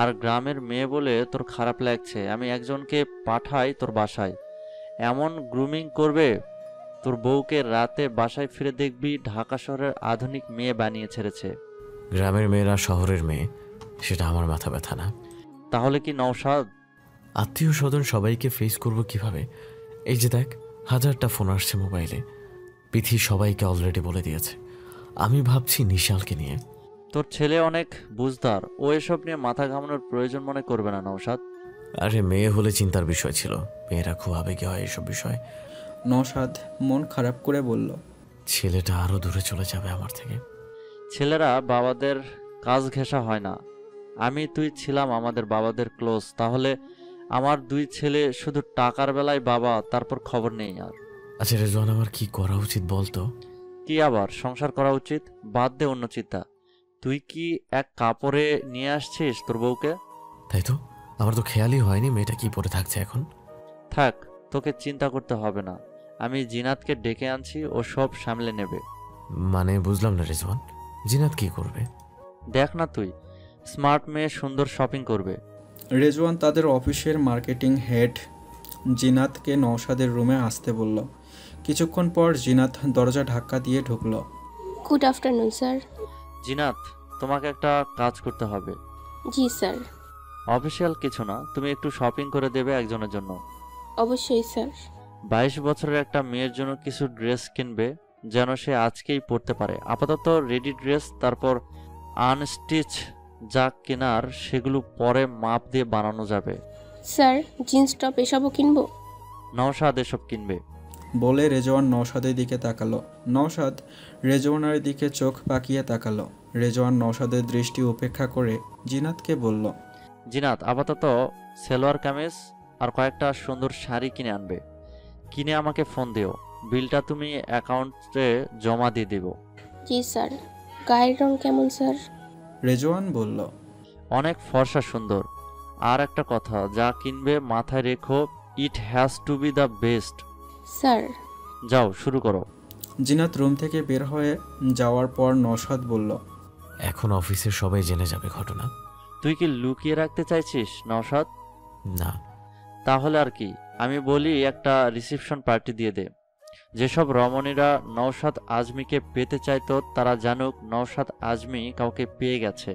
আর গ্রামের মেয়ে বলে তোর খারাপ লাগছে, আমি একজনকে পাঠাই তোর বাসায়, এমন গ্রুমিং করবে তোর বউকে, রাতে বাসায় ফিরে দেখবি ঢাকা শহরের আধুনিক মেয়ে বানিয়ে ছেড়েছে। গ্রামের মেয়েরা শহরের মেয়ে, সেটা আমার মাথা ব্যথা না। তাহলে কি নওশাদ? আত্মীয় স্বজন সবাইকে ফেস করব কিভাবে? এই যে দেখ, 1000টা ফোন আসছে মোবাইলে, পিথি সবাইকে অলরেডি বলে দিয়েছে। আমি ভাবছি নিশালকে নিয়ে। তোর ছেলে অনেক বুঝদার, ও এসব নিয়ে মাথা ঘামানোর প্রয়োজন মনে করবে না নওশাদ। আরে মেয়ে হলে চিন্তার বিষয় ছিল, মেয়েরা খুব আবেগী হয় এসব বিষয়। নওশাদ মন খারাপ করে বলল, ছেলেটা আরো দূরে চলে যাবে আমার থেকে। ছেলেরা বাবাদের কাজ ঘেঁষা হয় না। আমি তুই ছিলাম আমাদের বাবাদের ক্লোজ, তাহলে আমার 2 ছেলে শুধু টাকার বেলায় বাবা, তারপর খবর নেই আর। আচ্ছা রেজওয়ান, আমার কি করা উচিত বলতো? কি আবার সংসার করা উচিত? বাদ দে অন্য চিন্তা। তুই কি এক কাপড়ে নিয়ে আসছিস তোর বউকে? তাই তো, আমার তো খেয়ালই হয়নি মেয়েটা কি পরে থাকছে এখন। থাক, তোকে চিন্তা করতে হবে না, আমি জিনাতকে ডেকে আনছি, ও সব সামলে নেবে। মানে বুঝলাম না রেজওয়ান, জিনাত কি করবে? দেখ না তুই, স্মার্ট মেয়ে সুন্দর শপিং করবে। রেজওয়ান তাদের অফিসের মার্কেটিং হেড জিনাতকে নওশাদের রুমে আসতে বলল। কিছুক্ষণ পর জিনাত দরজা ধাক্কা দিয়ে ঢুকল। Good afternoon sir. জিনাত, তোমাকে একটা কাজ করতে হবে। জি স্যার। অফিসিয়াল কিছু না, তুমি একটু শপিং করে দেবে একজনের জন্য। অবশ্যই স্যার। 22 বছরের একটা মেয়ের জন্য কিছু ড্রেস কিনবে, যেন সে আজকেই পরতে পারে। আপাতত রেডি ড্রেস, তারপর আনস্টিচ যা কেনার সেগুলো পরে মাপ দিয়ে বানানো যাবে। স্যার, জিন্স টপ এসবও কিনবো? নওশাদ এসব কিনবে বলে রেজওয়ান নওশাদের দিকে তাকালো। নওশাদ রেজওয়ানের দিকে চোখ পাকিয়ে তাকালো। রেজওয়ান নওশাদের দৃষ্টি উপেক্ষা করে জিনাতকে বলল, জিনাত, আপাতত সেলোয়ার কামিজ আর কয়েকটা সুন্দর শাড়ি কিনে আনবে। কিনে আমাকে ফোন দিও, বিলটা তুমি অ্যাকাউন্টে জমা দিয়ে দিব। জি স্যার। গায়ের রং কেমন স্যার? রেজওয়ান বলল, অনেক ফর্সা সুন্দর। আর একটা কথা, যা কিনবে মাথায় রেখো, it has to B the best. Sir. যাও শুরু করো। জিনাত রুম থেকে বের হয়ে যাওয়ার পর নওশাদ বলল, এখন অফিসের সবাই জেনে যাবে ঘটনা। তুই কি লুকিয়ে রাখতে চাইছিস নওশাদ? না। তাহলে আর কি, আমি বলি একটা রিসেপশন পার্টি দিয়ে দে। যেসব রমণীরা নওশাদ আজমিকে পেতে চাইতো তারা জানুক নওশাদ আজমি কাউকে পেয়ে গেছে।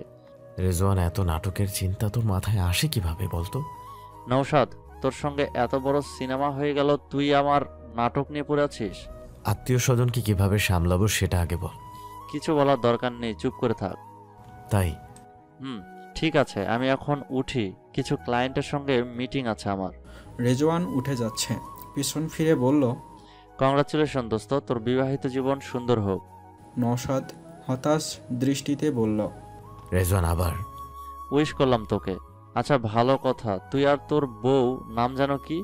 রেজওয়ান, এত নাটকের চিন্তা তোর মাথায় আসে কিভাবে বলতো? নওশাদ, তোর সঙ্গে এত বড় সিনেমা হয়ে গেল, তুই আমার নাটক নিয়ে পড়ে আছিস। আত্মীয় স্বজনকে কিভাবে সামলাবো সেটা আগে বল। কিছু বলার দরকার নেই, চুপ করে থাক। তাই? ঠিক আছে, আমি এখন উঠি, কিছু ক্লায়েন্টের সঙ্গে মিটিং আছে আমার। রেজওয়ান উঠে যাচ্ছে, পিছন ফিরে বলল, কংগ্রাচুলেশন দোস্ত, তোর বিবাহিত জীবন সুন্দর হোক। নওশাদ হতাশ দৃষ্টিতে বলল, রেজওয়ান আবার? উইশ করলাম তোকে। আচ্ছা ভালো কথা, তুই আর তোর বউ নাম জানো কি?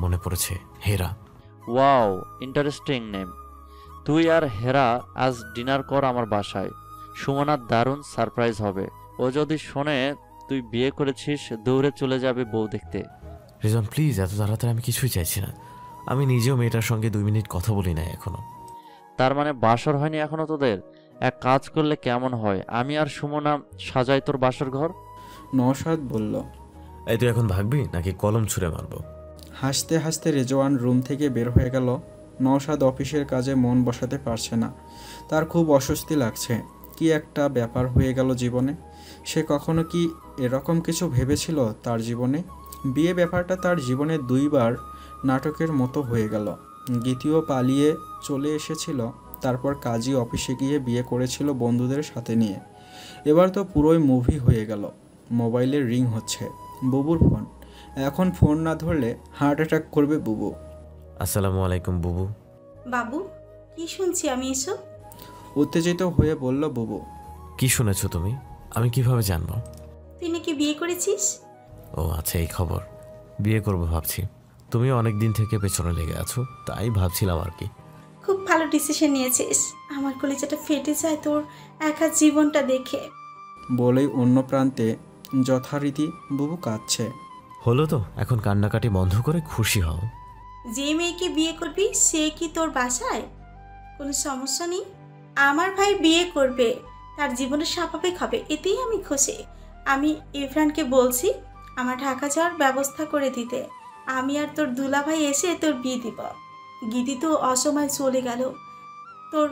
মনে পড়েছে, হেরা। Wow, interesting name. তুই আর হেরা আজ ডিনার কর আমার বাসায়, সুমনার দারুণ সারপ্রাইজ হবে। ও যদি শোনে তুই বিয়ে করেছিস, দৌড়ে চলে যাবে বউ দেখতে। রেজওয়ান প্লিজ, এত তাড়াতাড়ি আমি কিছুই চাইছি না। আমি নিজেও মেয়েটার সঙ্গে 2 মিনিট কথা বলি না এখনো। তার মানে বাসর হয়নি এখনো তোদের? এক কাজ করলে কেমন হয়, আমি আর সুমনা সাজাই তোর বাসর ঘর। নওশাদ বলল। এই তুই এখন ভাগবি নাকি কলম ছুঁড়ে মারবো? হাসতে হাসতে রেজওয়ান রুম থেকে বের হয়ে গেল। নওশাদ অফিসের কাজে মন বসাতে পারছে না, তার খুব অস্বস্তি লাগছে। কি একটা ব্যাপার হয়ে গেল জীবনে। সে কখনো কি এরকম কিছু ভেবেছিল তার জীবনে? বিয়ে ব্যাপারটা তার জীবনে দুইবার নাটকের মতো হয়ে গেল। গীতিও পালিয়ে চলে এসেছিল, তারপর কাজী অফিসে গিয়ে বিয়ে করেছিল বন্ধুদের সাথে নিয়ে। এবার তো পুরোই মুভি হয়ে গেল। মোবাইলের রিং হচ্ছে, বুবুর ফোন। এখন ফোন না ধরলে হার্ট অ্যাটাক করবে বুবু। আসসালামু আলাইকুম বুবু। বাবু, কি শুনছি আমি এসব? উত্তেজিত হয়ে বলল বুবু। কি শুনেছো তুমি? আমি কিভাবে জানবো? তুই নাকি বিয়ে করেছিস? ও আচ্ছা, এই খবর। বিয়ে করবো ভাবছি। তুমিও অনেক দিন থেকে পেছনে লেগে আছো, তাই ভাবছিলাম আর কি। খুব ভালো ডিসিশন নিয়েছিস। আমার কলেজাটা ফেটে যায় তোর একা জীবনটা দেখে। বলেই অন্য প্রান্তে যথারীতি বুবু কাঁদছে। হলো তো, এখন কান্নাকাটি বন্ধ করে খুশি হও। যে মেয়েকে বিয়ে করবি সে কি তোর বাসায়? কোনো সমস্যা নেই। আমার ভাই বিয়ে করবে, তার জীবনে স্বাভাবিক হবে, এতেই আমি খুশি। আমি ইরফানকে বলছি আমার ঢাকা যাওয়ার ব্যবস্থা করে দিতে। আমি আর তোর দুলাভাই এসে তোর বিয়ে দিব। গীতি তো অসময় চলে গেল, তোর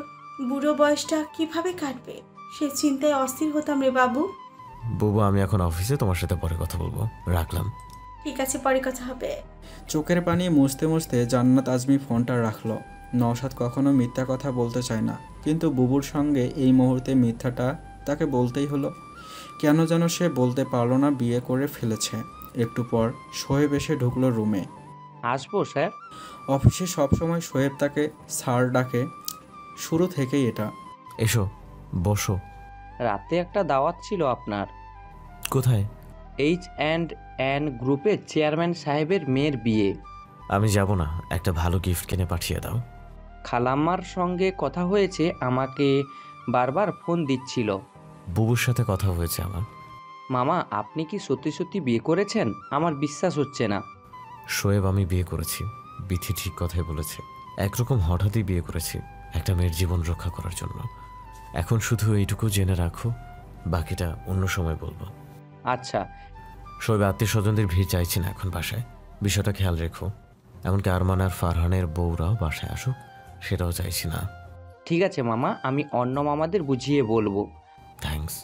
বুড়ো বয়সটা কিভাবে কাটবে সে চিন্তায় অস্থির হতাম রে বাবু। বুবু, আমি এখন অফিসে, তোমার সাথে পরে কথা বলবো, রাখলাম। ঠিক আছে, পরে কথা হবে। চোখের পানি মুছতে মুছতে জান্নাত আজমি ফোনটা রাখলো। নওশাদ কখনো মিথ্যা কথা বলতে চায় না, কিন্তু বুবুর সঙ্গে এই মুহূর্তে মিথ্যাটা তাকে বলতেই হলো। কেন যেন সে বলতে পারলো না বিয়ে করে ফেলেছে। একটু পর শোয়েব এসে ঢুকলো রুমে। আসবো স্যার? অফিসে সবসময় শোয়েব তাকে স্যার ডাকে, শুরু থেকেই এটা। এসো, বসো। রাতে একটা দাওয়াত ছিল আপনার। কোথায়? H&N গ্রুপের চেয়ারম্যান সাহেবের মেয়ের বিয়ে। আমি যাব না, একটা ভালো গিফট কিনে পাঠিয়ে দাও। খালাম্মার সঙ্গে কথা হয়েছে, আমাকে বারবার ফোন দিচ্ছিল। বুবুর সাথে কথা হয়েছে আমার। মামা, আপনি কি সত্যি সত্যি বিয়ে করেছেন? আমার বিশ্বাস হচ্ছে না। শোয়েব, আমি বিয়ে করেছি। বিথি ঠিক কথাই বলেছে। একরকম হঠাৎই বিয়ে করেছি, একটা মেয়ের জীবন রক্ষা করার জন্য। এখন শুধু এইটুকু জেনে রাখো, বাকিটা অন্য সময় বলবো। আচ্ছা। শোয়েব, আত্মীয় স্বজনদের ভিড় চাইছি না এখন বাসায়, বিষয়টা খেয়াল রেখো। এমনকি আরমান আর ফারহানের বউরাও বাসায় আসুক, সেটাও চাইছি না। ঠিক আছে মামা, আমি অন্য মামাদের বুঝিয়ে বলবো। থ্যাঙ্কস।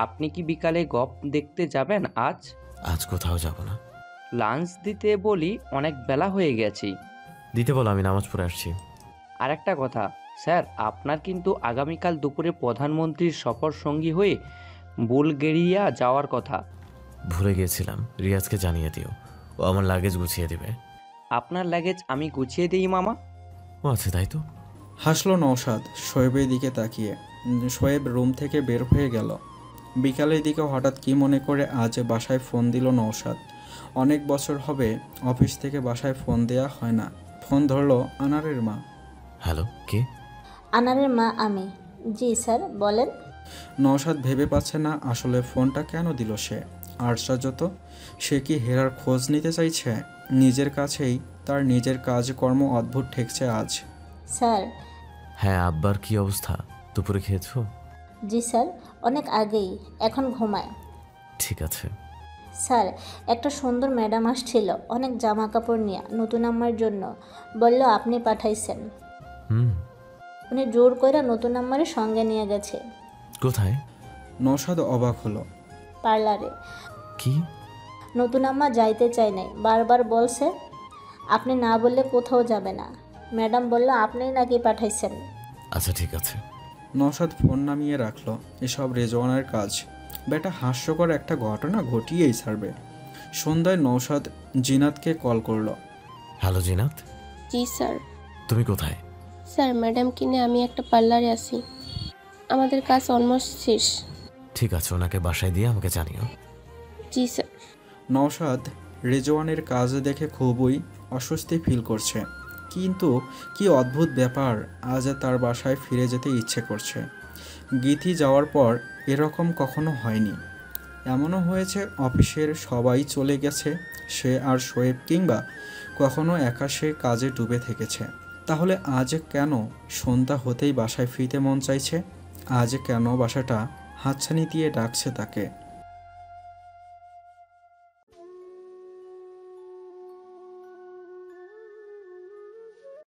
আপনি কি বিকালে গপ দেখতে যাবেন আজ? আজ কোথাও যাব না। লাঞ্চ দিতে বলি, অনেক বেলা হয়ে গেছে। দিতে বলো, আমি নামাজ পড়ে আসছি। আর একটা কথা স্যার, আপনার কিন্তু আগামীকাল দুপুরে প্রধানমন্ত্রীর সফর সঙ্গী হয়ে বুলগেরিয়া যাওয়ার কথা। ভুলে গিয়েছিলাম, রিয়াজকে জানিয়ে দিও, ও আমার লাগেজ গুছিয়ে দেবে। আপনার লাগেজ আমি গুছিয়ে দিই মামা। ও আচ্ছা, তাই তো। হাসলো নওশাদ শোয়েবের দিকে তাকিয়ে। শোয়েব রুম থেকে বের হয়ে গেল। বিকালের দিকে হঠাৎ কি মনে করে আজ বাসায় ফোন দিল নওশাদ। অনেক বছর হবে অফিস থেকে বাসায় ফোন দেয়া হয় না। ফোন ধরলো আনারের মা। হ্যালো, কে? আনারের মা আমি। জি স্যার, বলেন। নওশাদ ভেবে পাচ্ছে না আসলে ফোনটা কেন দিল সে। আশ্চর্য তো, সে কি হেরার খোঁজ নিতে চাইছে? নিজের কাছেই তার নিজের কাজকর্ম অদ্ভুত ঠেকছে আজ। স্যার। হ্যাঁ, আব্বার কি অবস্থা? দুপুরে খেয়েছো? জি স্যার, অনেক আগেই, এখন ঘুমায়। ঠিক আছে। স্যার, একটা সুন্দর ম্যাডাম আসছিল অনেক জামা কাপড় নিয়ে নতুন আম্মার জন্য, বলল আপনি পাঠাইছেন। উনি জোর করে নতুন আম্মারের সঙ্গে নিয়ে গেছে। কোথায়? নওশাদ অবাক হলো। পার্লারে। কি? নতুন আম্মা যাইতে চায় নাই, বারবার বলছে আপনি না বললে কোথাও যাবে না। ম্যাডাম বলল আপনিই নাকি পাঠাইছেন। আচ্ছা ঠিক আছে। নওশাদ ফোন নামিয়ে রাখলো। এসব রেজওয়ানের কাজ। বেটা হাস্যকর একটা ঘটনা ঘটিয়েই ছাড়বে। সন্ধ্যায় নওশাদ জিনাতকে কল করলো। হ্যালো জিনাত। জি স্যার। তুমি কোথায়? স্যার, ম্যাডাম কিনে আমি একটা পার্লারে আছি, আমাদের কাজ অলমোস্ট শেষ। ঠিক আছে, ওনাকে বাসায় দিয়ে আমাকে জানিও। জি স্যার। নওশাদ রেজওয়ানের কাজ দেখে খুবই অস্বস্তি ফিল করছে, কিন্তু কি অদ্ভুত ব্যাপার, আজ তার বাসায় ফিরে যেতে ইচ্ছে করছে। গীতি যাওয়ার পর এরকম কখনো হয়নি। এমনও হয়েছে অফিসের সবাই চলে গেছে, সে আর শোয়েব কিংবা কখনো একা সে কাজে ডুবে থেকেছে। তাহলে আজ কেন সন্ধ্যা হতেই বাসায় ফিরতে মন চাইছে? আজ কেন বাসাটা হাতছানি দিয়ে ডাকছে তাকে।